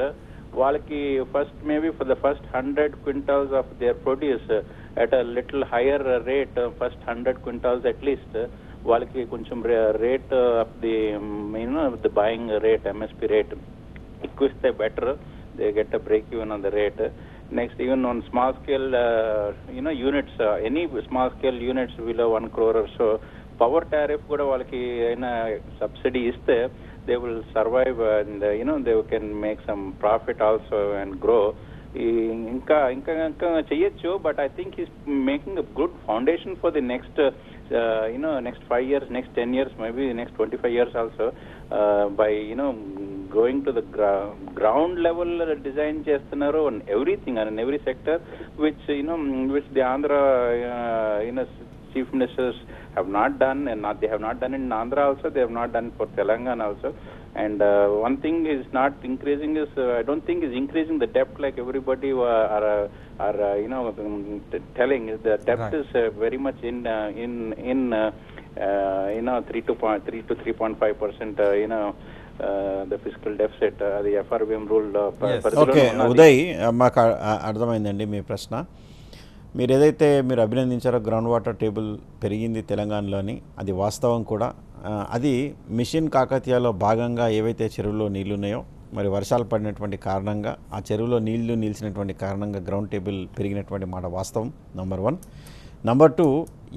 వాళ్ళకి first maybe for the first 100 quintals of their produce at a little higher rate, first 100 quintals at least, వాళ్ళకి కొంచెం rate of the the buying rate, MSP rate ఎక్కువ ఇస్తే better. they get a break even on the rate. Next, even on small scale units, any small scale units below 1 crore or so, power tariff kuda valaki subsidy iste, they will survive and they can make some profit also and grow. ఇంకా చేయొచ్చు, but I think he's making a good foundation for the next next 5 years, next 10 years, maybe next 25 years also, by going to the ground level design చేస్తున్నారు on everything and in every sector, which which the Andhra chief ministers have not done, and they have not done in Andhra also, they have not done for Telangana also. And one thing is not increasing is I don't think is increasing the debt like everybody are telling. The debt right. is very much in 3 to 3.5% the fiscal deficit, the FRBM rule.
Okay Uday, మాకు అర్థమైందండి మీ ప్రశ్న. మీరు ఏదైతే మీరు అభినందించారో ground water table పెరిగింది తెలంగాణలోని, అది వాస్తవం కూడా. అది మిషన్ కాకతీయలో భాగంగా ఏవైతే చెరువుల్లో నీళ్లు ఉన్నాయో మరి వర్షాలు పడినటువంటి కారణంగా ఆ చెరువులో నీళ్లు నిలిచినటువంటి కారణంగా గ్రౌండ్ టేబుల్ పెరిగినటువంటి మాట వాస్తవం. నంబర్ 1. నంబర్ 2,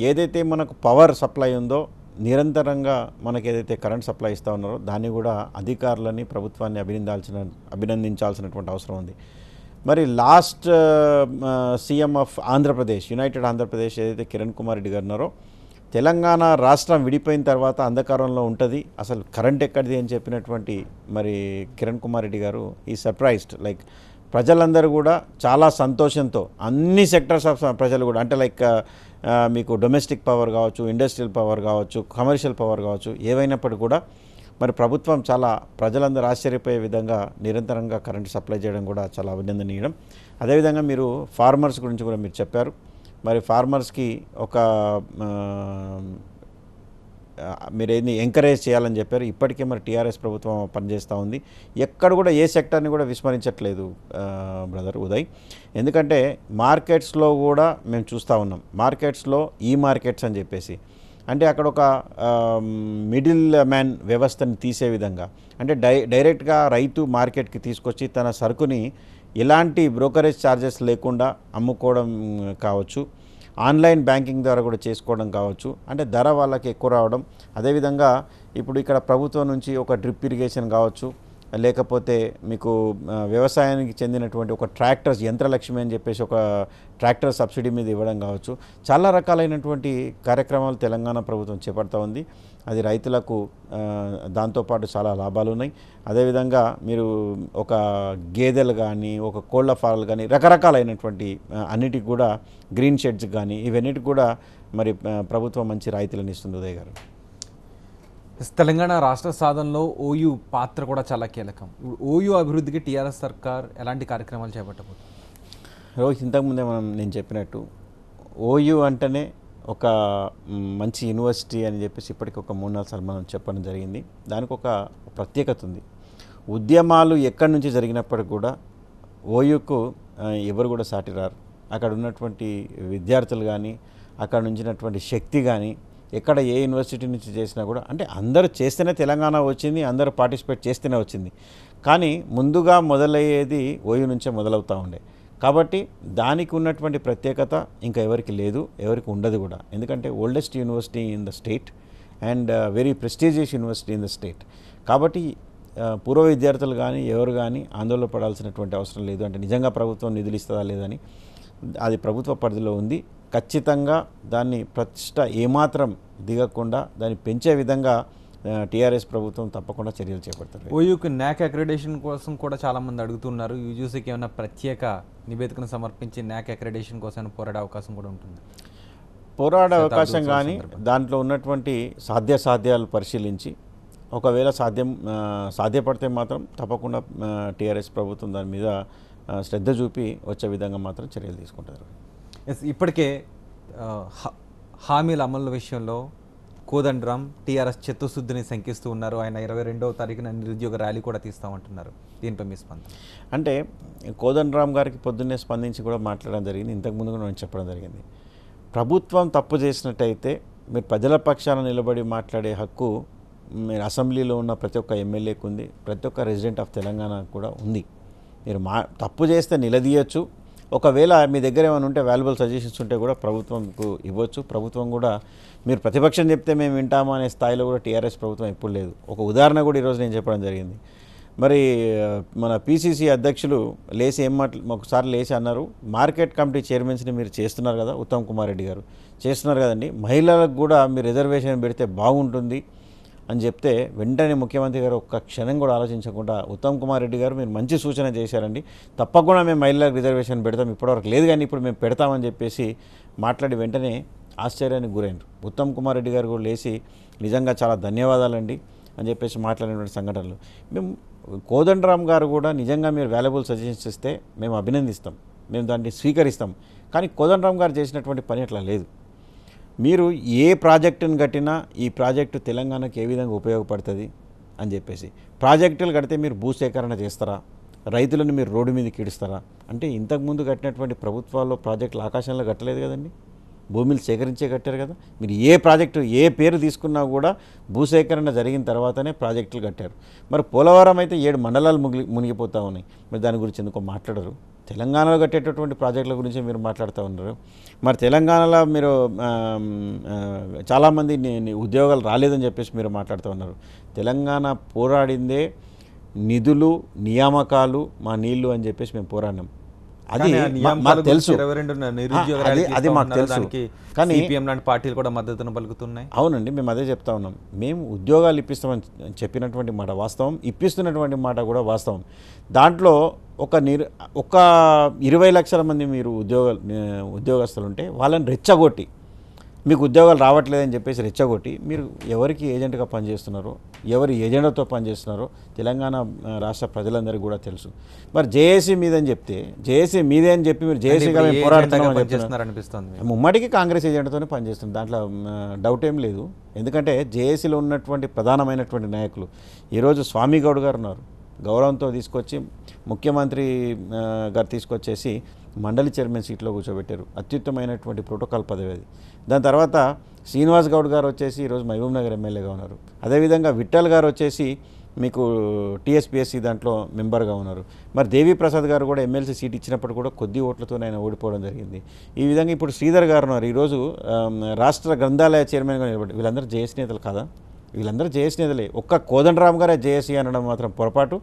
ఏదైతే మనకు పవర్ సప్లై ఉందో నిరంతరంగా మనకు ఏదైతే కరెంట్ సప్లై ఇస్తూ ఉన్నారో దాన్ని కూడా అధికారులని ప్రభుత్వాన్ని అభినందించాల్సినటువంటి అవసరం ఉంది. మరి last CM of Andhra Pradesh, United Andhra Pradesh ఏదైతే కిరణ్ కుమార్ రెడ్డి గారు ఉన్నారో, తెలంగాణ రాష్ట్రం విడిపోయిన తర్వాత అంధకారంలో ఉంటుంది, అసలు కరెంట్ ఎక్కడిది అని చెప్పినటువంటి మరి కిరణ్ కుమార్ రెడ్డి గారు ఈ సర్ప్రైజ్డ్, లైక్ ప్రజలందరూ కూడా చాలా సంతోషంతో అన్ని సెక్టర్స్ ఆఫ్ ప్రజలు కూడా, అంటే లైక్ మీకు డొమెస్టిక్ పవర్ కావచ్చు, ఇండస్ట్రియల్ పవర్ కావచ్చు, కమర్షియల్ పవర్ కావచ్చు, ఏవైనప్పటికీ కూడా మరి ప్రభుత్వం చాలా ప్రజలందరూ ఆశ్చర్యపోయే విధంగా నిరంతరంగా కరెంట్ సప్లై చేయడం కూడా చాలా అభినందనీయం. అదేవిధంగా మీరు ఫార్మర్స్ గురించి కూడా మీరు చెప్పారు. మరి ఫార్మర్స్కి ఒక మీరు ఏది ఎంకరేజ్ చేయాలని చెప్పారు. ఇప్పటికే మరి టీఆర్ఎస్ ప్రభుత్వం పనిచేస్తూ ఉంది. ఎక్కడ కూడా ఏ సెక్టర్ని కూడా విస్మరించట్లేదు బ్రదర్ ఉదయ్. ఎందుకంటే మార్కెట్స్లో కూడా మేము చూస్తూ ఉన్నాం. మార్కెట్స్లో ఈ మార్కెట్స్ అని చెప్పేసి, అంటే అక్కడ ఒక మిడిల్ మ్యాన్ వ్యవస్థని తీసే విధంగా, అంటే డైరెక్ట్గా రైతు మార్కెట్కి తీసుకొచ్చి తన సరుకుని ఎలాంటి బ్రోకరేజ్ ఛార్జెస్ లేకుండా అమ్ముకోవడం కావచ్చు, ఆన్లైన్ బ్యాంకింగ్ ద్వారా కూడా చేసుకోవడం కావచ్చు, అంటే ధర వాళ్ళకి ఎక్కువ రావడం. అదేవిధంగా ఇప్పుడు ఇక్కడ ప్రభుత్వం నుంచి ఒక డ్రిప్ ఇరిగేషన్ కావచ్చు, లేకపోతే మీకు వ్యవసాయానికి చెందినటువంటి ఒక ట్రాక్టర్స్, యంత్రలక్ష్మి అని చెప్పేసి ఒక ట్రాక్టర్ సబ్సిడీ మీద ఇవ్వడం కావచ్చు, చాలా రకాలైనటువంటి కార్యక్రమాలు తెలంగాణ ప్రభుత్వం చేపడుతూ ఉంది. అది రైతులకు దాంతోపాటు చాలా లాభాలు ఉన్నాయి. అదేవిధంగా మీరు ఒక గేదెలు కానీ, ఒక కోళ్ల ఫారాలు కానీ, రకరకాలైనటువంటి అన్నిటికి కూడా గ్రీన్ షెడ్స్ కానీ, ఇవన్నిటికి కూడా మరి ప్రభుత్వం మంచి రాయితీలను ఇస్తుంది. ఉదయ్ గారు,
తెలంగాణ రాష్ట్ర సాధనలో ఓయూ పాత్ర కూడా చాలా కీలకం. ఇప్పుడు ఓయూ అభివృద్ధికి టీఆర్ఎస్ సర్కార్ ఎలాంటి కార్యక్రమాలు చేపట్టబోతుంది?
రోహిత్, ఇంతకుముందే నేను చెప్పినట్టు ఓయూ అంటేనే ఒక మంచి యూనివర్సిటీ అని చెప్పేసి ఇప్పటికి ఒక 3-4 సార్లు మనం చెప్పడం జరిగింది. దానికి ఒక ప్రత్యేకత ఉంది. ఉద్యమాలు ఎక్కడి నుంచి జరిగినప్పటికి కూడా ఓయూకు ఎవరు కూడా సాటి రారు. అక్కడ ఉన్నటువంటి విద్యార్థులు కానీ, అక్కడ నుంచినటువంటి శక్తి కానీ, ఎక్కడ ఏ యూనివర్సిటీ నుంచి చేసినా కూడా, అంటే అందరూ చేస్తేనే తెలంగాణ వచ్చింది, అందరూ పార్టిసిపేట్ చేస్తేనే వచ్చింది. కానీ ముందుగా మొదలయ్యేది ఓయూ నుంచే మొదలవుతూ ఉండే. కాబట్టి దానికి ఉన్నటువంటి ప్రత్యేకత ఇంకా ఎవరికి లేదు, ఎవరికి ఉండదు కూడా. ఎందుకంటే oldest university in the state and very prestigious university in the state. కాబట్టి పూర్వ విద్యార్థులు కానీ ఎవరు కానీ ఆందోళన పడాల్సినటువంటి అవసరం లేదు. అంటే నిజంగా ప్రభుత్వం నిధులు ఇస్తుందా లేదని, అది ప్రభుత్వ పరిధిలో ఉంది. ఖచ్చితంగా దాన్ని ప్రతిష్ట ఏమాత్రం దిగకుండా దాన్ని పెంచే విధంగా టీఆర్ఎస్ ప్రభుత్వం తప్పకుండా చర్యలు చేపడతారు.
ఓయూకి న్యాక్ అక్రిడేషన్ కోసం కూడా చాలామంది అడుగుతున్నారు. యూజీసీకి ఏమైనా ప్రత్యేక నివేదికను సమర్పించి న్యాక్ అక్రిడేషన్ కోసం పోరాడే అవకాశం కూడా ఉంటుంది?
పోరాడే అవకాశం కానీ, దాంట్లో ఉన్నటువంటి సాధ్యాలు పరిశీలించి ఒకవేళ సాధ్యపడితే మాత్రం తప్పకుండా టీఆర్ఎస్ ప్రభుత్వం దాని మీద శ్రద్ధ చూపి వచ్చే విధంగా మాత్రం చర్యలు తీసుకుంటారు.
ఇప్పటికే హామీల అమలు విషయంలో కోదండరాం టీఆర్ఎస్ చిత్తశుద్ధిని శంకిస్తూ ఉన్నారు. ఆయన 22వ తారీఖున నిరుద్యోగ ర్యాలీ కూడా తీస్తామంటున్నారు. దీనిపై మీ స్పందన?
అంటే కోదండరాం గారికి పొద్దున్నే స్పందించి కూడా మాట్లాడడం జరిగింది. ఇంతకుముందు కూడా నేను చెప్పడం జరిగింది. ప్రభుత్వం తప్పు చేసినట్టయితే మీరు ప్రజల పక్షాన నిలబడి మాట్లాడే హక్కు మీరు అసెంబ్లీలో ఉన్న ప్రతి ఒక్క ఎమ్మెల్యేకు ఉంది, ప్రతి ఒక్క రెసిడెంట్ ఆఫ్ తెలంగాణ కూడా ఉంది. మీరు తప్పు చేస్తే నిలదీయచ్చు. ఒకవేళ మీ దగ్గర ఏమైనా ఉంటే వాల్యుబుల్ సజెషన్స్ ఉంటే కూడా ప్రభుత్వంకు ఇవ్వచ్చు. ప్రభుత్వం కూడా మీరు ప్రతిపక్షం చెప్తే మేము వింటాము అనే స్థాయిలో కూడా టీఆర్ఎస్ ప్రభుత్వం ఎప్పుడు లేదు. ఒక ఉదాహరణ కూడా ఈరోజు నేను చెప్పడం జరిగింది. మరి మన పీసీసీ అధ్యక్షులు లేచి ఒకసారి లేచి అన్నారు, మార్కెట్ కమిటీ చైర్మన్స్ని మీరు చేస్తున్నారు కదా, ఉత్తమ్ కుమార్ రెడ్డి గారు చేస్తున్నారు కదండి, మహిళలకు కూడా మీరు రిజర్వేషన్ పెడితే బాగుంటుంది అని చెప్తే వెంటనే ముఖ్యమంత్రి గారు ఒక్క క్షణం కూడా ఆలోచించకుండా, ఉత్తమ్ కుమార్ రెడ్డి గారు మీరు మంచి సూచన చేశారండి, తప్పకుండా మేము మహిళలకు రిజర్వేషన్ పెడతాం, ఇప్పటివరకు లేదు కానీ ఇప్పుడు మేము పెడతామని చెప్పేసి మాట్లాడి వెంటనే ఆశ్చర్యానికి గురైనారు. ఉత్తమ్ కుమార్ రెడ్డి గారు కూడా లేచి నిజంగా చాలా ధన్యవాదాలండి అని చెప్పేసి మాట్లాడినటువంటి సంఘటనలు. మేము కోదండరాం గారు కూడా నిజంగా మీరు వాల్యుబుల్ సజెషన్స్ ఇస్తే మేము అభినందిస్తాం, మేము దాన్ని స్వీకరిస్తాం. కానీ కోదండరాం గారు చేసినటువంటి పని అట్లా లేదు. మీరు ఏ ప్రాజెక్టును కట్టినా ఈ ప్రాజెక్టు తెలంగాణకు ఏ విధంగా ఉపయోగపడుతుంది అని చెప్పేసి, ప్రాజెక్టులు కడితే మీరు భూసేకరణ చేస్తారా, రైతులను మీరు రోడ్డు మీదకి ఇడుస్తారా? అంటే ఇంతకుముందు కట్టినటువంటి ప్రభుత్వాల్లో ప్రాజెక్టులు ఆకాశంలో కట్టలేదు కదండి. భూములు సేకరించే కట్టారు కదా. మీరు ఏ ప్రాజెక్టు ఏ పేరు తీసుకున్నా కూడా భూసేకరణ జరిగిన తర్వాతనే ప్రాజెక్టులు కట్టారు. మరి పోలవరం అయితే 7 మండలాలు మునిగిపోతూ ఉన్నాయి. మరి దాని గురించి ఎందుకో మాట్లాడరు. తెలంగాణలో కట్టేటటువంటి ప్రాజెక్టుల గురించి మీరు మాట్లాడుతూ ఉన్నారు. మరి తెలంగాణలో మీరు చాలామంది ఉద్యోగాలు రాలేదని చెప్పేసి మీరు మాట్లాడుతూ ఉన్నారు. తెలంగాణ పోరాడిందే నిధులు, నియామకాలు, మా నీళ్లు అని చెప్పేసి మేము పోరాడినాం. అది మాకు తెలుసు, అది మాకు తెలుసు. కానీ
సిపిఎం లాంటి పార్టీలు కూడా మద్దతును పలుకుతున్నాయి.
అవునండి, మేము అదే చెప్తా ఉన్నాం. మేము ఉద్యోగాలు ఇప్పిస్తామని చెప్పినటువంటి మాట వాస్తవం, ఇప్పిస్తున్నటువంటి మాట కూడా వాస్తవం. దాంట్లో ఒక 20 లక్షల మంది మీరు ఉద్యోగస్తులు ఉంటే వాళ్ళని రెచ్చగొట్టి, మీకు ఉద్యోగాలు రావట్లేదని చెప్పేసి రెచ్చగొట్టి మీరు ఎవరికి ఏజెంట్గా పనిచేస్తున్నారో, ఎవరి ఏజెండాతో పనిచేస్తున్నారో తెలంగాణ రాష్ట్ర ప్రజలందరికీ కూడా తెలుసు. మరి జేఏసీ మీదని చెప్తే, జేఏసీ మీదే అని చెప్పి మీరు జేఏసీగా మేము పోరాడుతున్నామని ముమ్మడికి కాంగ్రెస్ ఏజెంట్తోనే పనిచేస్తుంది. దాంట్లో డౌట్ ఏం లేదు. ఎందుకంటే జేఏసీలో ఉన్నటువంటి ప్రధానమైనటువంటి నాయకులు ఈరోజు స్వామి గౌడ్ గారు ఉన్నారు. గౌరవంతో తీసుకొచ్చి ముఖ్యమంత్రి గారు తీసుకొచ్చేసి మండలి చైర్మన్ సీట్లో కూర్చోబెట్టారు. అత్యుత్తమైనటువంటి ప్రోటోకాల్ పదవి అది. దాని తర్వాత శ్రీనివాస్ గౌడ్ గారు వచ్చేసి ఈరోజు మహబూబ్ నగర్ ఎమ్మెల్యేగా ఉన్నారు. అదేవిధంగా విఠల్ గారు వచ్చేసి మీకు టీఎస్పీఎస్సీ దాంట్లో మెంబర్గా ఉన్నారు. మరి దేవి ప్రసాద్ గారు కూడా ఎమ్మెల్సీ సీట్ ఇచ్చినప్పుడు కూడా కొద్ది ఓట్లతో ఆయన ఓడిపోవడం జరిగింది. ఈ విధంగా ఇప్పుడు శ్రీధర్ గారు ఉన్నారు. ఈరోజు రాష్ట్ర గ్రంథాలయ చైర్మన్గా నిలబడి, వీళ్ళందరూ జేఎస్ నేతలు కాదా? వీళ్ళందరూ జేఎస్ నేతలే. ఒక్క కోదండరామ్ గారే జేఏసీ అనడం మాత్రం పొరపాటు.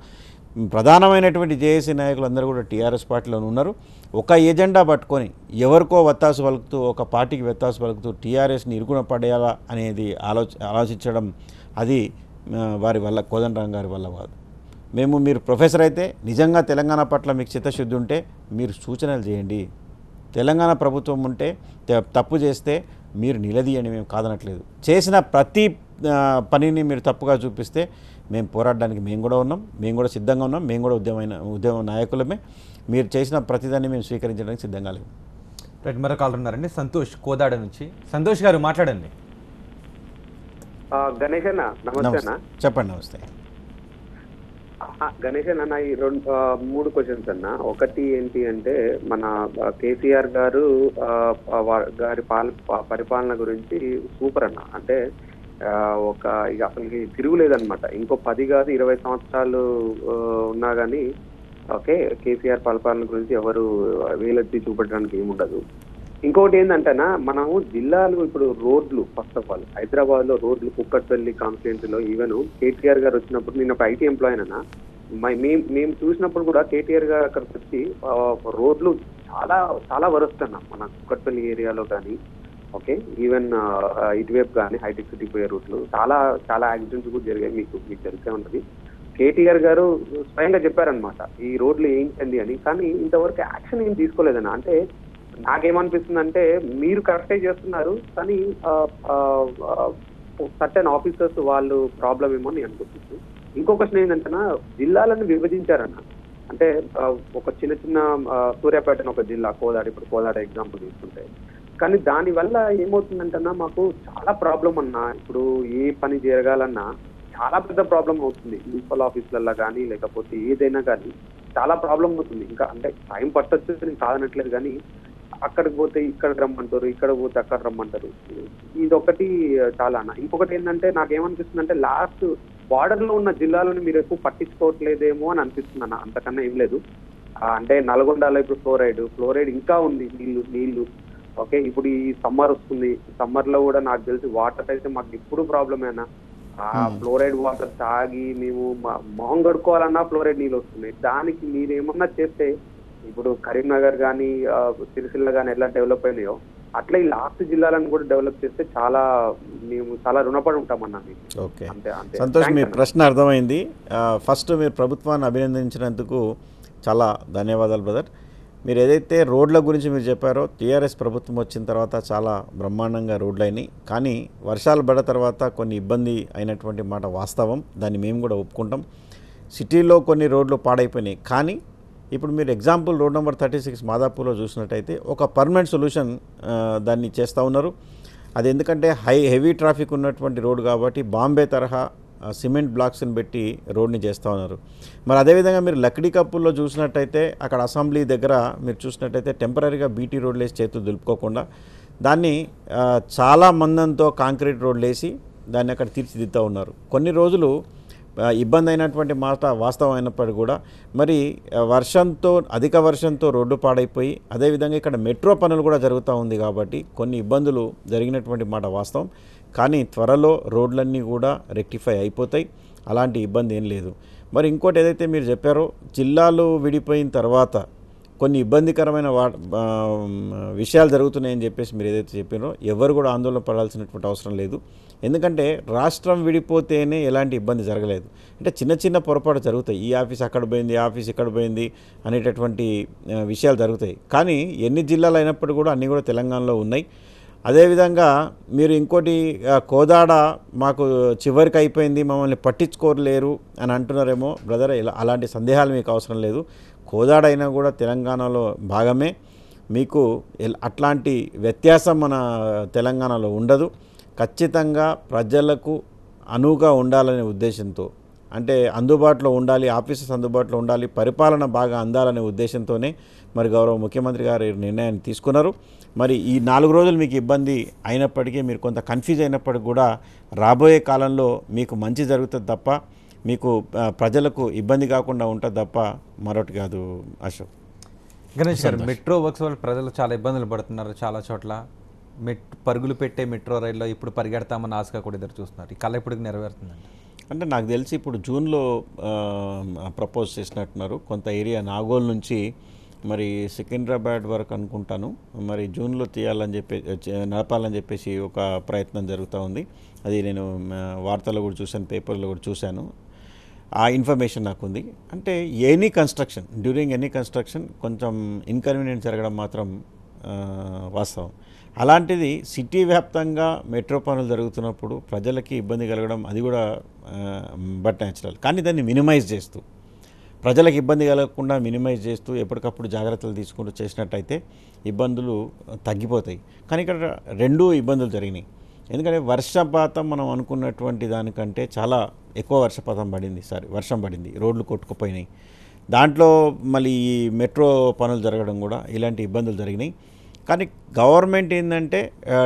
ప్రధానమైనటువంటి జేఏసీ నాయకులందరూ కూడా టీఆర్ఎస్ పార్టీలో ఉన్నారు. ఒక ఎజెండా పట్టుకొని ఎవరికో వత్తాసు పలుకుతూ, ఒక పార్టీకి వత్తాసు పలుకుతూ టీఆర్ఎస్ని ఇరుగున పడేయాలా అనేది ఆలోచించడం అది వారి వల్ల, కోదండరామ్ గారి వల్ల కాదు. మీరు ప్రొఫెసర్ అయితే నిజంగా తెలంగాణ పట్ల మీకు చిత్తశుద్ధి ఉంటే మీరు సూచనలు చేయండి. తెలంగాణ ప్రభుత్వం ఉంటే తప్పు చేస్తే మీరు నిలదీయండి, మేము కాదనట్లేదు. చేసిన ప్రతి పనిని మీరు తప్పుగా చూపిస్తే మేము పోరాడడానికి మేము కూడా ఉన్నాం, మేము కూడా సిద్ధంగా ఉన్నాం, మేము కూడా ఉద్యమ నాయకులమే. మీరు చేసిన ప్రతిదాన్ని మేము స్వీకరించడానికి సిద్ధంగా లేము.
రైట్, మరో కాల్ ఉన్నారండి, సంతోష్ కోదాడ నుంచి. సంతోష్ గారు మాట్లాడండి.
గణేష్ అన్న నమస్తే అన్న.
చెప్పండి. నమస్తే
గణేష్ అన్న, ఈ 3 క్వశ్చన్స్ అన్న. ఒకటి ఏంటి అంటే, మన కేసీఆర్ గారు గారి పరిపాలన గురించి సూపర్ అన్న. అంటే ఇక అసలుకి తిరుగులేదన్నమాట. ఇంకో 10 కాదు 20 సంవత్సరాలు ఉన్నా కానీ ఓకే కేసీఆర్ పరిపాలన గురించి ఎవరు వేలెత్తి చూపెట్టడానికి ఏముండదు. ఇంకొకటి ఏంటంటేనా, మనము జిల్లాలు ఇప్పుడు రోడ్లు, ఫస్ట్ ఆఫ్ ఆల్ హైదరాబాద్ లో రోడ్లు, కుక్కట్పల్లి కాన్స్టిట్యుయెన్సీలో ఈవెన్ కేటీఆర్ గారు వచ్చినప్పుడు, నేను ఒక ఐటీ ఎంప్లాయీ అన్నా, మేము చూసినప్పుడు కూడా కేటీఆర్ గారు అక్కడికి వచ్చి రోడ్లు చాలా చాలా వరస్ట్ అన్న మన కుక్కట్పల్లి ఏరియాలో కానీ, ఓకే ఈవెన్ ఇటువైపు కానీ హైటెక్ సిటీ పోయే రూట్లు చాలా చాలా యాక్సిడెంట్స్ కూడా జరిగాయి. మీకు తెలిసే ఉంటుంది. కేటీఆర్ గారు స్వయంగా చెప్పారనమాట ఈ రోడ్లు ఏంటండి అని. కానీ ఇంతవరకు యాక్షన్ ఏం తీసుకోలేదన్న. అంటే నాకేమనిపిస్తుంది అంటే, మీరు కరెక్టే చేస్తున్నారు కానీ సర్టెన్ ఆఫీసర్స్ వాళ్ళు ప్రాబ్లం ఏమో అని అనుకుంటుంది. ఇంకో క్వశ్చన్ ఏంటంటే, జిల్లాలను విభజించారన్న. అంటే ఒక చిన్న సూర్యాపేటను ఒక జిల్లా, కోదాడ, ఇప్పుడు కోదాడ ఎగ్జాంపుల్ తీసుకుంటే, కానీ దానివల్ల ఏమవుతుందంటన్నా మాకు చాలా ప్రాబ్లం అన్నా. ఇప్పుడు ఏ పని జరగాలన్నా చాలా పెద్ద ప్రాబ్లం అవుతుంది. మున్సిపల్ ఆఫీసులలో కానీ లేకపోతే ఏదైనా కానీ చాలా ప్రాబ్లం అవుతుంది. ఇంకా అంటే టైం పట్టొచ్చు, నేను కాదనట్లేదు, కానీ అక్కడికి పోతే ఇక్కడ రమ్మంటారు, ఇక్కడ పోతే అక్కడ రమ్మంటారు. ఇదొకటి చాలా అన్న. ఇంకొకటి ఏంటంటే, నాకేమనిపిస్తుంది అంటే, లాస్ట్ బార్డర్ లో ఉన్న జిల్లాలను మీరు ఎక్కువ పట్టించుకోవట్లేదేమో అని అనిపిస్తుంది అన్న. అంతకన్నా ఏం లేదు. అంటే నల్గొండలో ఇప్పుడు ఫ్లోరైడ్ ఇంకా ఉంది, నీళ్లు ఓకే. ఇప్పుడు ఈ సమ్మర్ వస్తుంది, సమ్మర్ లో కూడా నాకు తెలిసి వాటర్ అయితే మాకు ఎప్పుడు ప్రాబ్లమేనా. ఫ్లోరైడ్ వాటర్ తాగి మేము మొహం కడుక్కోవాలన్నా ఫ్లోరైడ్ నీళ్ళు వస్తున్నాయి. దానికి మీరు ఏమన్నా చేస్తే, ఇప్పుడు కరీంనగర్ కానీ సిరిసిల్ల కానీ ఎలా డెవలప్ అయినాయో అట్లా ఈ లాస్ట్ జిల్లాలను కూడా డెవలప్ చేస్తే మేము చాలా రుణపడి ఉంటామన్నా.
ఓకే, సంతోష్, మీ ప్రశ్న అర్థమైంది. ఫస్ట్ మీరు ప్రభుత్వాన్ని అభినందించినందుకు చాలా ధన్యవాదాలు బ్రదర్. మీరు ఏదైతే రోడ్ల గురించి మీరు చెప్పారో, టీఆర్ఎస్ ప్రభుత్వం వచ్చిన తర్వాత చాలా బ్రహ్మాండంగా రోడ్లు అయినాయి. కానీ వర్షాలు పడ్డ తర్వాత కొన్ని ఇబ్బంది అయినటువంటి మాట వాస్తవం, దాన్ని మేము కూడా ఒప్పుకుంటాం. సిటీలో కొన్ని రోడ్లు పాడైపోయినాయి. కానీ ఇప్పుడు మీరు ఎగ్జాంపుల్ రోడ్ నెంబర్ 36 మాదాపూర్లో చూసినట్టయితే ఒక పర్మనెంట్ సొల్యూషన్ దాన్ని చేస్తూ ఉన్నారు. అది ఎందుకంటే హెవీ ట్రాఫిక్ ఉన్నటువంటి రోడ్ కాబట్టి బాంబే తరహా సిమెంట్ బ్లాక్స్ని పెట్టి రోడ్ని చేస్తూ ఉన్నారు. మరి అదేవిధంగా మీరు లక్డీ కప్పుల్లో చూసినట్టయితే అక్కడ అసెంబ్లీ దగ్గర మీరు చూసినట్టయితే టెంపరీగా బీటీ రోడ్లు వేసి చేతులు దులుపుకోకుండా దాన్ని చాలా మందంతో కాంక్రీట్ రోడ్లు వేసి దాన్ని అక్కడ తీర్చిదిద్దుతూ ఉన్నారు. కొన్ని రోజులు ఇబ్బంది అయినటువంటి మాట వాస్తవం అయినప్పటికీ కూడా మరి అధిక వర్షంతో రోడ్డు పాడైపోయి అదేవిధంగా ఇక్కడ మెట్రో పనులు కూడా జరుగుతూ ఉంది కాబట్టి కొన్ని ఇబ్బందులు జరిగినటువంటి మాట వాస్తవం. కానీ త్వరలో రోడ్లన్నీ కూడా రెక్టిఫై అయిపోతాయి, అలాంటి ఇబ్బంది ఏం లేదు. మరి ఇంకోటి ఏదైతే మీరు చెప్పారో జిల్లాలు విడిపోయిన తర్వాత కొన్ని ఇబ్బందికరమైన విషయాలు జరుగుతున్నాయని చెప్పేసి మీరు ఏదైతే చెప్పారో ఎవరు కూడా ఆందోళన పడాల్సినటువంటి అవసరం లేదు. ఎందుకంటే రాష్ట్రం విడిపోతేనే ఎలాంటి ఇబ్బంది జరగలేదు. అంటే చిన్న చిన్న పొరపాటు జరుగుతాయి, ఈ ఆఫీస్ అక్కడ పోయింది, ఆఫీస్ ఇక్కడ పోయింది అనేటటువంటి విషయాలు జరుగుతాయి. కానీ ఎన్ని జిల్లాలు అయినప్పుడు కూడా అన్నీ కూడా తెలంగాణలో ఉన్నాయి. అదేవిధంగా మీరు ఇంకోటి కోదాడ మాకు చివరికి అయిపోయింది, మమ్మల్ని పట్టించుకోలేరు అని అంటున్నారేమో బ్రదర్. అలాంటి సందేహాలు మీకు అవసరం లేదు. కోదాడ అయినా కూడా తెలంగాణలో భాగమే. మీకు అట్లాంటి వ్యత్యాసం మన తెలంగాణలో ఉండదు. ఖచ్చితంగా ప్రజలకు అనువుగా ఉండాలనే ఉద్దేశంతో, అంటే అందుబాటులో ఉండాలి, ఆఫీసెస్ అందుబాటులో ఉండాలి, పరిపాలన బాగా అందాలనే ఉద్దేశంతోనే మరి గౌరవ ముఖ్యమంత్రి గారు నిర్ణయాన్ని తీసుకున్నారు. మరి ఈ 4 రోజులు మీకు ఇబ్బంది అయినప్పటికీ, మీరు కొంత కన్ఫ్యూజ్ అయినప్పటికీ కూడా రాబోయే కాలంలో మీకు మంచి జరుగుతుంది తప్ప, మీకు ప్రజలకు ఇబ్బంది కాకుండా ఉంటుంది తప్ప మరొకటి కాదు. అశోక్,
గణేష్ గారు, మెట్రో వర్క్స్ వల్ల ప్రజలు చాలా ఇబ్బందులు పడుతున్నారు. చాలా చోట్ల పరుగులు పెట్టే మెట్రో రైల్లో ఇప్పుడు పరిగెడతామని ఆశగా కూడా ఎదురు చూస్తున్నారు. ఈ కళ ఎప్పటికి నెరవేరుతుందండి?
అంటే నాకు తెలిసి ఇప్పుడు జూన్లో ప్రపోజ్ చేసినట్టున్నారు. కొంత ఏరియా నాగోల్ నుంచి మరి సికింద్రాబాద్ వరకు అనుకుంటాను, మరి జూన్లో నడపాలని చెప్పేసి ఒక ప్రయత్నం జరుగుతూ ఉంది. అది నేను వార్తల్లో కూడా చూశాను, పేపర్లో కూడా చూశాను. ఆ ఇన్ఫర్మేషన్ నాకుంది. అంటే డ్యూరింగ్ ఎనీ కన్స్ట్రక్షన్ కొంచెం ఇన్కన్వీనియన్స్ జరగడం మాత్రం వాస్తవం. అలాంటిది సిటీ వ్యాప్తంగా మెట్రో పనులు జరుగుతున్నప్పుడు ప్రజలకి ఇబ్బంది కలగడం అది కూడా బట్ న్యాచురల్. కానీ దాన్ని మినిమైజ్ చేస్తూ, ప్రజలకు ఇబ్బంది కలగకుండా మినిమైజ్ చేస్తూ ఎప్పటికప్పుడు జాగ్రత్తలు తీసుకుంటూ చేసినట్టయితే ఇబ్బందులు తగ్గిపోతాయి. కానీ ఇక్కడ 2 ఇబ్బందులు జరిగినాయి. ఎందుకంటే వర్షపాతం మనం అనుకున్నటువంటి దానికంటే చాలా ఎక్కువ వర్షం పడింది, రోడ్లు కొట్టుకుపోయినాయి. దాంట్లో మళ్ళీ ఈ మెట్రో పనులు జరగడం కూడా ఇలాంటి ఇబ్బందులు జరిగినాయి. కానీ గవర్నమెంట్ ఏంటంటే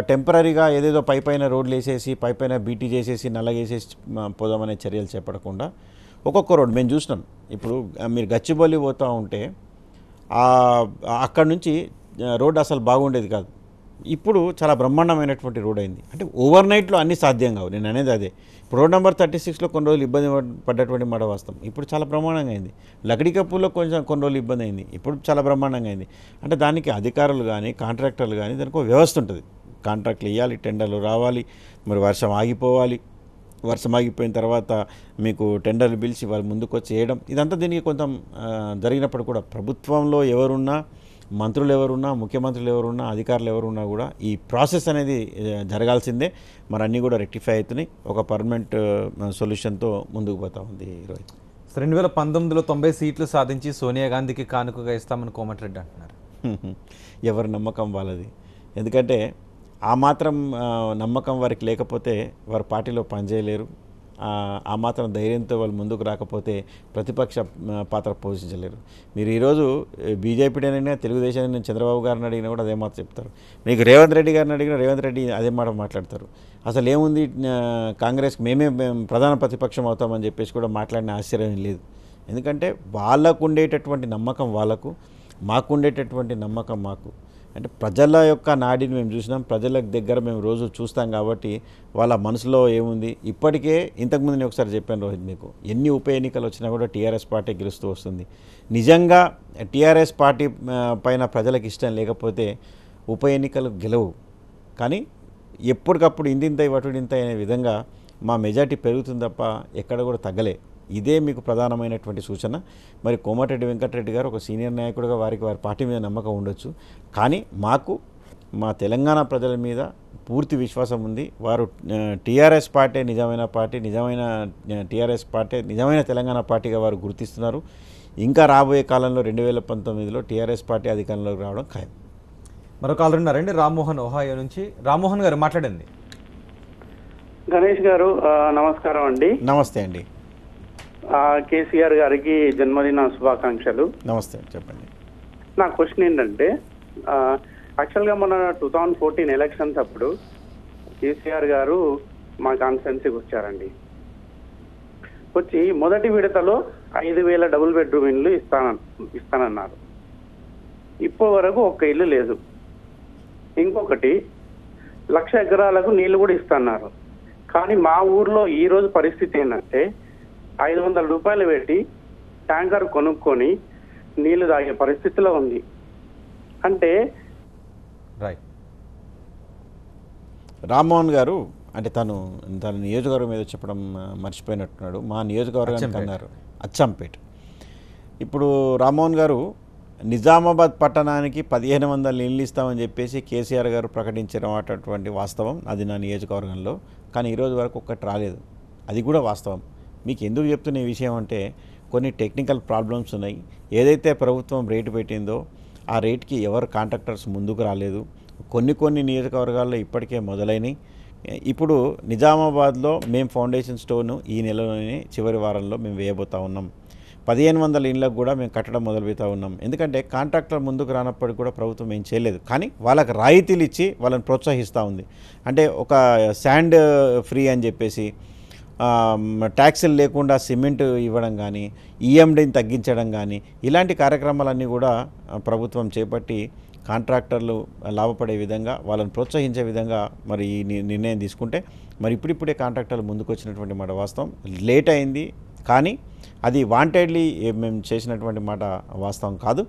టెంపరీగా ఏదేదో పైపైన రోడ్లు వేసేసి పైపైన బీటీ చేసేసి నల్లగేసేసి పోదామనే చర్యలు చేపట్టకుండా ఒక్కొక్క రోడ్ మేము చూసినాం. ఇప్పుడు మీరు గచ్చిబౌలి పోతూ ఉంటే అక్కడ నుంచి రోడ్ అసలు బాగుండేది కాదు, ఇప్పుడు చాలా బ్రహ్మాండమైనటువంటి రోడ్ అయింది. అంటే ఓవర్ నైట్లో అన్నీ సాధ్యం కావు, నేను అనేది అదే. ఇప్పుడు రోడ్ నెంబర్ 36లో కొన్ని రోజులు ఇబ్బంది పడ్డటువంటి మాట వాస్తవం, ఇప్పుడు చాలా బ్రహ్మాండంగా అయింది. లకడికప్పుల్లో కొన్ని రోజులు ఇబ్బంది అయింది, ఇప్పుడు చాలా బ్రహ్మాండంగా అయింది. అంటే దానికి అధికారులు కానీ కాంట్రాక్టర్లు కానీ దానికి ఒక వ్యవస్థ ఉంటుంది. కాంట్రాక్ట్లు ఇవ్వాలి, టెండర్లు రావాలి, మరి వర్షం ఆగిపోవాలి, వర్షం ఆగిపోయిన తర్వాత మీకు టెండర్లు పిలిచి వాళ్ళు ముందుకు వచ్చి చేయడం, ఇదంతా దీనికి కొంచెం జరిగినప్పుడు కూడా ప్రభుత్వంలో ఎవరున్నా, మంత్రులు ఎవరున్నా, ముఖ్యమంత్రులు ఎవరున్నా, అధికారులు ఎవరున్నా కూడా ఈ ప్రాసెస్ అనేది జరగాల్సిందే. మరి అన్నీ కూడా రెక్టిఫై అవుతున్నాయి, ఒక పర్మనెంట్ సొల్యూషన్తో ముందుకు పోతా ఉంది.
2019లో 90 సీట్లు సాధించి సోనియా గాంధీకి కానుకగా ఇస్తామని కోమటిరెడ్డి అంటున్నారు.
ఎవరి నమ్మకం వాళ్ళది. ఎందుకంటే ఆ మాత్రం నమ్మకం వారికి లేకపోతే వారు పార్టీలో పనిచేయలేరు. ఆ మాత్రం ధైర్యంతో వాళ్ళు ముందుకు రాకపోతే ప్రతిపక్ష పాత్ర పోషించలేరు. మీరు ఈరోజు బీజేపీడైనా తెలుగుదేశాన్ని చంద్రబాబు గారిని అడిగినా కూడా అదే మాట చెప్తారు. మీకు రేవంత్ రెడ్డి గారిని అడిగినా రేవంత్ రెడ్డి అదే మాట మాట్లాడతారు. అసలు ఏముంది, కాంగ్రెస్కి మేమే ప్రధాన ప్రతిపక్షం అవుతామని చెప్పేసి కూడా మాట్లాడిన ఆశ్చర్యం లేదు. ఎందుకంటే వాళ్ళకు ఉండేటటువంటి నమ్మకం వాళ్ళకు, మాకు ఉండేటటువంటి నమ్మకం మాకు. అంటే ప్రజల యొక్క నాడిని మేము చూసినాం, ప్రజల దగ్గర మేము రోజు చూస్తాం కాబట్టి వాళ్ళ మనసులో ఏముంది. ఇప్పటికే ఇంతకుముందు నేను ఒకసారి చెప్పాను రోహిత్, మీకు ఎన్ని ఉప ఎన్నికలు వచ్చినా కూడా టీఆర్ఎస్ పార్టీ గెలుస్తూ వస్తుంది. నిజంగా టీఆర్ఎస్ పార్టీ పైన ప్రజలకు ఇష్టం లేకపోతే ఉప ఎన్నికలు గెలవు. కానీ ఎప్పటికప్పుడు ఇంతింత వటుడింత అనే విధంగా మా మెజార్టీ పెరుగుతుంది తప్ప ఎక్కడ కూడా తగ్గలే. ఇదే మీకు ప్రధానమైనటువంటి సూచన. మరి కోమటిరెడ్డి వెంకటరెడ్డి గారు ఒక సీనియర్ నాయకుడిగా వారి పార్టీ మీద నమ్మకం ఉండొచ్చు, కానీ మాకు మా తెలంగాణ ప్రజల మీద పూర్తి విశ్వాసం ఉంది. వారు టీఆర్ఎస్ పార్టీ నిజమైన పార్టీ, టీఆర్ఎస్ పార్టీ నిజమైన తెలంగాణ పార్టీగా వారు గుర్తిస్తున్నారు. ఇంకా రాబోయే కాలంలో 2019లో టీఆర్ఎస్ పార్టీ అధికారంలోకి రావడం ఖాయం.
మరొక కాలర్ ఉన్నారండి, రామ్మోహన్ ఓహాయో నుంచి. రామ్మోహన్ గారు మాట్లాడండి.
గణేష్ గారు నమస్కారం అండి.
నమస్తే అండి.
కేసీఆర్ గారికి జన్మదిన శుభాకాంక్షలు.
నమస్తే, చెప్పండి.
నా క్వశ్చన్ ఏంటంటే యాక్చువల్గా మన 2014 ఎలక్షన్స్ అప్పుడు కేసీఆర్ గారు మా కాన్స్టిట్యున్సీకి వచ్చారండి. వచ్చి మొదటి విడతలో 5,000 డబుల్ బెడ్రూమ్ ఇల్లు ఇస్తానన్నారు. ఇప్పటి వరకు ఒక్క ఇల్లు లేదు. ఇంకొకటి 1,00,000 ఎకరాలకు నీళ్లు కూడా ఇస్తున్నారు. కానీ మా ఊర్లో ఈ రోజు పరిస్థితి ఏంటంటే 500 రూపాయలు పెట్టి ట్యాంకర్ కొనుక్కొని నీళ్లు తాగే పరిస్థితిలో ఉంది. అంటే
రామ్మోహన్ గారు అంటే తన నియోజకవర్గం మీద చెప్పడం మర్చిపోయినట్టున్నాడు. మా నియోజకవర్గానికి అన్నారు అచ్చంపేట. ఇప్పుడు రామ్మోహన్ గారు నిజామాబాద్ పట్టణానికి 1,500 ఇళ్ళు ఇస్తామని చెప్పేసి కేసీఆర్ గారు ప్రకటించినటువంటి వాస్తవం, అది నా నియోజకవర్గంలో. కానీ ఈరోజు వరకు ఒక్కటి రాలేదు, అది కూడా వాస్తవం. మీకు ఎందుకు చెప్తున్న ఈ విషయం అంటే కొన్ని టెక్నికల్ ప్రాబ్లమ్స్ ఉన్నాయి. ఏదైతే ప్రభుత్వం రేటు పెట్టిందో ఆ రేట్కి ఎవరు కాంట్రాక్టర్స్ ముందుకు రాలేదు. కొన్ని నియోజకవర్గాల్లో ఇప్పటికే మొదలైనవి. ఇప్పుడు నిజామాబాద్లో మేము ఫౌండేషన్ స్టోను ఈ నెలలోనే చివరి వారంలో మేము వేయబోతా ఉన్నాం. 1,500 ఇళ్ళకు కూడా మేము కట్టడం మొదలుపెడతా ఉన్నాం. ఎందుకంటే కాంట్రాక్టర్ ముందుకు రానప్పటికీ కూడా ప్రభుత్వం ఏం చేయలేదు. కానీ వాళ్ళకి రాయితీలు ఇచ్చి వాళ్ళని ప్రోత్సహిస్తూ ఉంది. అంటే ఒక శాండ్ ఫ్రీ అని చెప్పేసి ట్యాక్సులు లేకుండా సిమెంట్ ఇవ్వడం కానీ, ఈఎండీని తగ్గించడం కానీ, ఇలాంటి కార్యక్రమాలన్నీ కూడా ప్రభుత్వం చేపట్టి కాంట్రాక్టర్లు లాభపడే విధంగా వాళ్ళని ప్రోత్సహించే విధంగా మరి ఈ నిర్ణయం తీసుకుంటే మరి ఇప్పుడిప్పుడే కాంట్రాక్టర్లు ముందుకు వచ్చినటువంటి మాట వాస్తవం. లేట్ అయింది కానీ అది వాంటెడ్లీ మేము చేసినటువంటి మాట వాస్తవం కాదు.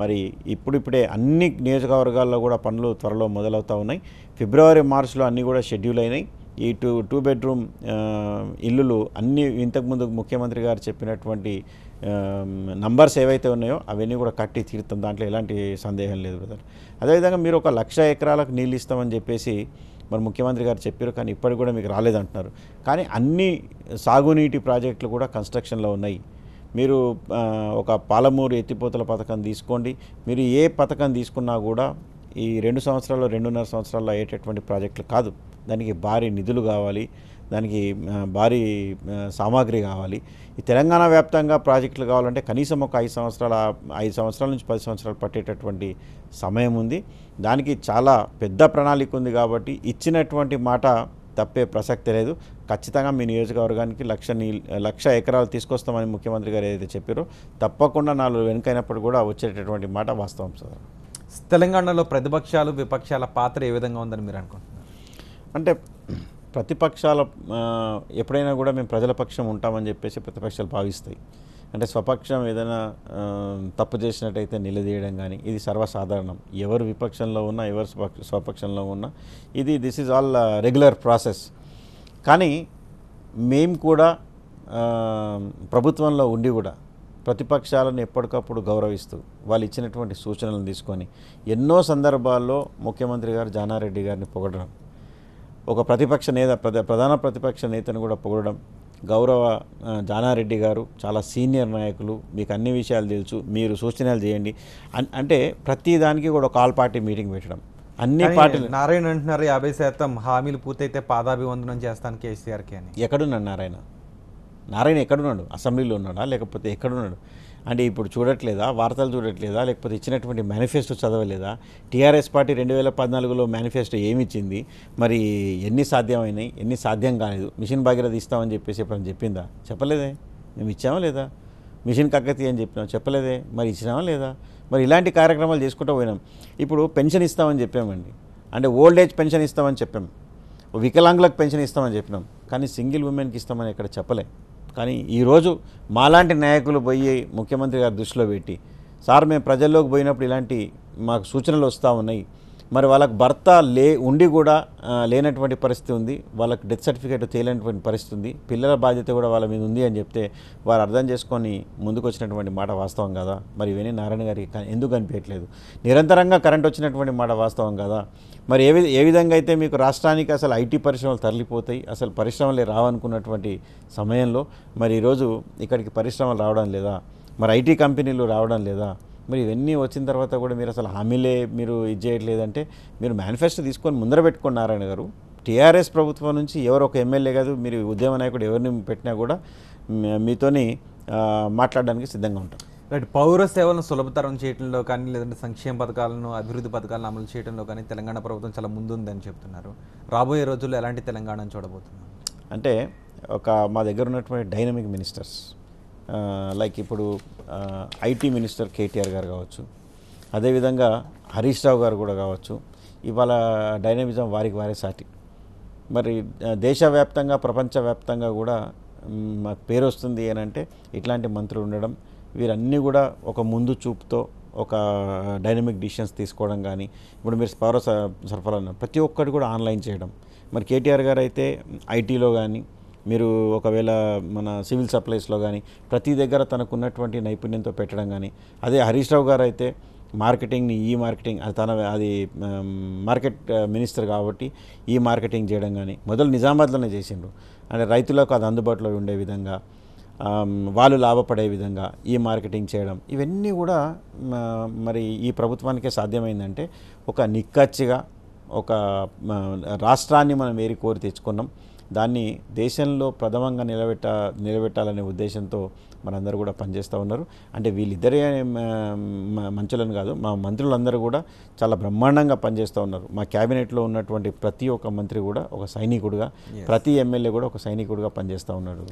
మరి ఇప్పుడిప్పుడే అన్ని నియోజకవర్గాల్లో కూడా పనులు త్వరలో మొదలవుతూ ఉన్నాయి. ఫిబ్రవరి మార్చిలో అన్నీ కూడా షెడ్యూల్ అయినాయి. ఈ టూ బెడ్రూమ్ ఇల్లులు అన్నీ ఇంతకుముందు ముఖ్యమంత్రి గారు చెప్పినటువంటి నంబర్స్ ఏవైతే ఉన్నాయో అవన్నీ కూడా కట్టి తీరుతాం, దాంట్లో ఎలాంటి సందేహం లేదు బ్రదర్. అదేవిధంగా మీరు 1,00,000 ఎకరాలకు నీళ్ళు ఇస్తామని చెప్పేసి మరి ముఖ్యమంత్రి గారు చెప్పారు, కానీ ఇప్పటికి కూడా మీకు రాలేదంటున్నారు. కానీ అన్ని సాగునీటి ప్రాజెక్టులు కూడా కన్స్ట్రక్షన్లో ఉన్నాయి. మీరు ఒక పాలమూరు ఎత్తిపోతల పథకం తీసుకోండి, మీరు ఏ పథకం తీసుకున్నా కూడా ఈ 2 సంవత్సరాలు 2.5 సంవత్సరాల్లో అయ్యేటటువంటి ప్రాజెక్టులు కాదు. దానికి భారీ నిధులు కావాలి, దానికి భారీ సామాగ్రి కావాలి. ఈ తెలంగాణ వ్యాప్తంగా ప్రాజెక్టులు కావాలంటే కనీసం ఒక 5 సంవత్సరాల నుంచి 10 సంవత్సరాలు పట్టేటటువంటి సమయం ఉంది. దానికి చాలా పెద్ద ప్రణాళిక ఉంది. కాబట్టి ఇచ్చినటువంటి మాట తప్పే ప్రసక్తి లేదు. ఖచ్చితంగా మీ నియోజకవర్గానికి 1,00,000 ఎకరాలు తీసుకొస్తామని ముఖ్యమంత్రి గారు ఏదైతే చెప్పారో తప్పకుండా 4 వెనుకైనప్పుడు కూడా వచ్చేటటువంటి మాట వాస్తవం సార్.
తెలంగాణలో ప్రతిపక్షాలు విపక్షాల పాత్ర ఏ విధంగా ఉందని మీరు అనుకుంటున్నారు?
అంటే ప్రతిపక్షాల ఎప్పుడైనా కూడా మేము ప్రజల పక్షం ఉంటామని చెప్పేసి ప్రతిపక్షాలు భావిస్తాయి. అంటే స్వపక్షం ఏదైనా తప్పు చేసినట్టయితే నిలదీయడం కానీ ఇది సర్వసాధారణం. ఎవరు విపక్షంలో ఉన్నా ఎవరు స్వపక్షంలో ఉన్నా this is all regular process. కానీ మేము కూడా ప్రభుత్వంలో ఉండి కూడా ప్రతిపక్షాలను ఎప్పటికప్పుడు గౌరవిస్తూ వాళ్ళు ఇచ్చినటువంటి సూచనలను తీసుకొని ఎన్నో సందర్భాల్లో ముఖ్యమంత్రి గారు జానారెడ్డి గారిని పొగడడం, ఒక ప్రధాన ప్రతిపక్ష నేతను కూడా పొగడడం. గౌరవ జానారెడ్డి గారు చాలా సీనియర్ నాయకులు, మీకు అన్ని విషయాలు తెలుసు, మీరు సూచనలు చేయండి అంటే ప్రతి దానికి కూడా ఒక ఆల్ పార్టీ మీటింగ్ పెట్టడం. అన్ని పార్టీలు
నారాయణ అంటున్నారు 50% హామీలు పూర్తయితే పాదాభివందనం చేస్తాను కేసీఆర్కి అని.
ఎక్కడున్నాడు నారాయణ ఎక్కడున్నాడు? అసెంబ్లీలో ఉన్నాడా లేకపోతే ఎక్కడున్నాడు? అంటే ఇప్పుడు చూడట్లేదా, వార్తలు చూడట్లేదా, లేకపోతే ఇచ్చినటువంటి మేనిఫెస్టో చదవలేదా? టీఆర్ఎస్ పార్టీ 2014లో మేనిఫెస్టో ఏమి ఇచ్చింది, మరి ఎన్ని సాధ్యమైనాయి, ఎన్ని సాధ్యం కాలేదు? మిషన్ భాగీరథ ఇస్తామని చెప్పేసి ఎప్పుడైనా చెప్పిందా? చెప్పలేదే. మేము ఇచ్చామా లేదా? మిషన్ కక్కతి అని చెప్పినాం, చెప్పలేదే. మరి ఇచ్చినామా లేదా? మరి ఇలాంటి కార్యక్రమాలు చేసుకుంటూ పోయినాం. ఇప్పుడు పెన్షన్ ఇస్తామని చెప్పామండి, అంటే ఓల్డ్ ఏజ్ పెన్షన్ ఇస్తామని చెప్పాం, వికలాంగులకు పెన్షన్ ఇస్తామని చెప్పినాం, కానీ సింగిల్ ఉమెన్కి ఇస్తామని ఎక్కడ చెప్పలే. కానీ ఈరోజు మాలాంటి నాయకులు పోయి ముఖ్యమంత్రి గారి దృష్టిలో పెట్టి, సార్ మేము ప్రజల్లోకి పోయినప్పుడు ఇలాంటి మాకు సూచనలు వస్తూ ఉన్నాయి, మరి వాళ్ళకు భర్త ఉండి కూడా లేనటువంటి పరిస్థితి ఉంది, వాళ్ళకి డెత్ సర్టిఫికేట్ తేలినటువంటి పరిస్థితి ఉంది, పిల్లల బాధ్యత కూడా వాళ్ళ మీద ఉంది అని చెప్తే వారు అర్థం చేసుకొని ముందుకు వచ్చినటువంటి మాట వాస్తవం కదా. మరి ఇవన్నీ నారాయణ గారికి ఎందుకు అనిపించట్లేదు? నిరంతరంగా కరెంట్ వచ్చినటువంటి మాట వాస్తవం కదా. మరి ఏ విధంగా అయితే మీకు రాష్ట్రానికి అసలు ఐటీ పరిశ్రమలు తరలిపోతాయి, అసలు పరిశ్రమలే రావనుకున్నటువంటి సమయంలో మరి ఈరోజు ఇక్కడికి పరిశ్రమలు రావడం లేదా, మరి ఐటీ కంపెనీలు రావడం లేదా? మరి ఇవన్నీ వచ్చిన తర్వాత కూడా మీరు అసలు హామీలే మీరు ఇది చేయట్లేదంటే మీరు మేనిఫెస్టో తీసుకొని ముందర పెట్టుకోండి నారాయణ గారు. టీఆర్ఎస్ ప్రభుత్వం నుంచి ఎవరు ఒక ఎమ్మెల్యే కాదు, మీరు ఉద్యమ నాయకుడు ఎవరిని పెట్టినా కూడా మీతోని మాట్లాడడానికి సిద్ధంగా ఉంటాం.
రైట్. పౌర సేవలను సులభతరం చేయడంలో కానీ లేదంటే సంక్షేమ పథకాలను అభివృద్ధి పథకాలను అమలు చేయడంలో కానీ తెలంగాణ ప్రభుత్వం చాలా ముందుందని చెప్తున్నారు. రాబోయే రోజుల్లో ఎలాంటి తెలంగాణను చూడబోతున్నారు?
అంటే మా దగ్గర ఉన్నటువంటి డైనమిక్ మినిస్టర్స్ లైక్ ఇప్పుడు ఐటీ మినిస్టర్ కేటీఆర్ గారు కావచ్చు, అదేవిధంగా హరీష్ రావు గారు కూడా కావచ్చు. ఇవాళ డైనమిజం వారికి వారే సాటి. మరి దేశవ్యాప్తంగా ప్రపంచవ్యాప్తంగా కూడా మాకు పేరు వస్తుంది అని అంటే ఇట్లాంటి మంత్రులు ఉండడం, వీరన్నీ కూడా ఒక ముందు చూపుతో ఒక డైనమిక్ డిసిషన్స్ తీసుకోవడం. కానీ ఇప్పుడు మీరు పౌర సరఫరా ప్రతి ఒక్కటి కూడా ఆన్లైన్ చేయడం. మరి కేటీఆర్ గారు అయితే ఐటీలో కానీ, మీరు ఒకవేళ మన సివిల్ సప్లైస్లో కానీ ప్రతి దగ్గర తనకున్నటువంటి నైపుణ్యంతో పెట్టడం కానీ, అదే హరీష్ రావు గారు అయితే మార్కెటింగ్ని మార్కెటింగ్ అది మార్కెట్ మినిస్టర్ కాబట్టి మార్కెటింగ్ చేయడం కానీ మొదలు నిజామాబాద్లోనే చేసిండ్రు. అంటే రైతులకు అది అందుబాటులో ఉండే విధంగా, వాళ్ళు లాభపడే విధంగా మార్కెటింగ్ చేయడం, ఇవన్నీ కూడా మరి ఈ ప్రభుత్వానికే సాధ్యమైందంటే ఒక నిక్కచ్చిగా ఒక రాష్ట్రాన్ని మనం వేరి కోరి తెచ్చుకున్నాం. దాన్ని దేశంలో ప్రథమంగా నిలబెట్టాలనే ఉద్దేశంతో మనందరూ కూడా పనిచేస్తూ ఉన్నారు. అంటే వీళ్ళిద్దరే మంచులను కాదు, మా మంత్రులందరూ కూడా చాలా బ్రహ్మాండంగా పనిచేస్తూ ఉన్నారు. మా క్యాబినెట్లో ఉన్నటువంటి ప్రతి ఒక్క మంత్రి కూడా ఒక సైనికుడుగా, ప్రతి ఎమ్మెల్యే కూడా ఒక సైనికుడుగా పనిచేస్తూ ఉన్నాడు.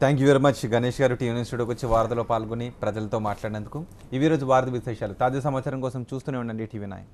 Thank you very much Ganesh గారు, టీవీ స్టూడియోకి వచ్చి వార్తలో పాల్గొని ప్రజలతో మాట్లాడినందుకు. ఇవి రోజు వార్త విశేషాలు. తాజా సమాచారం కోసం చూస్తూనే ఉండండి TV9.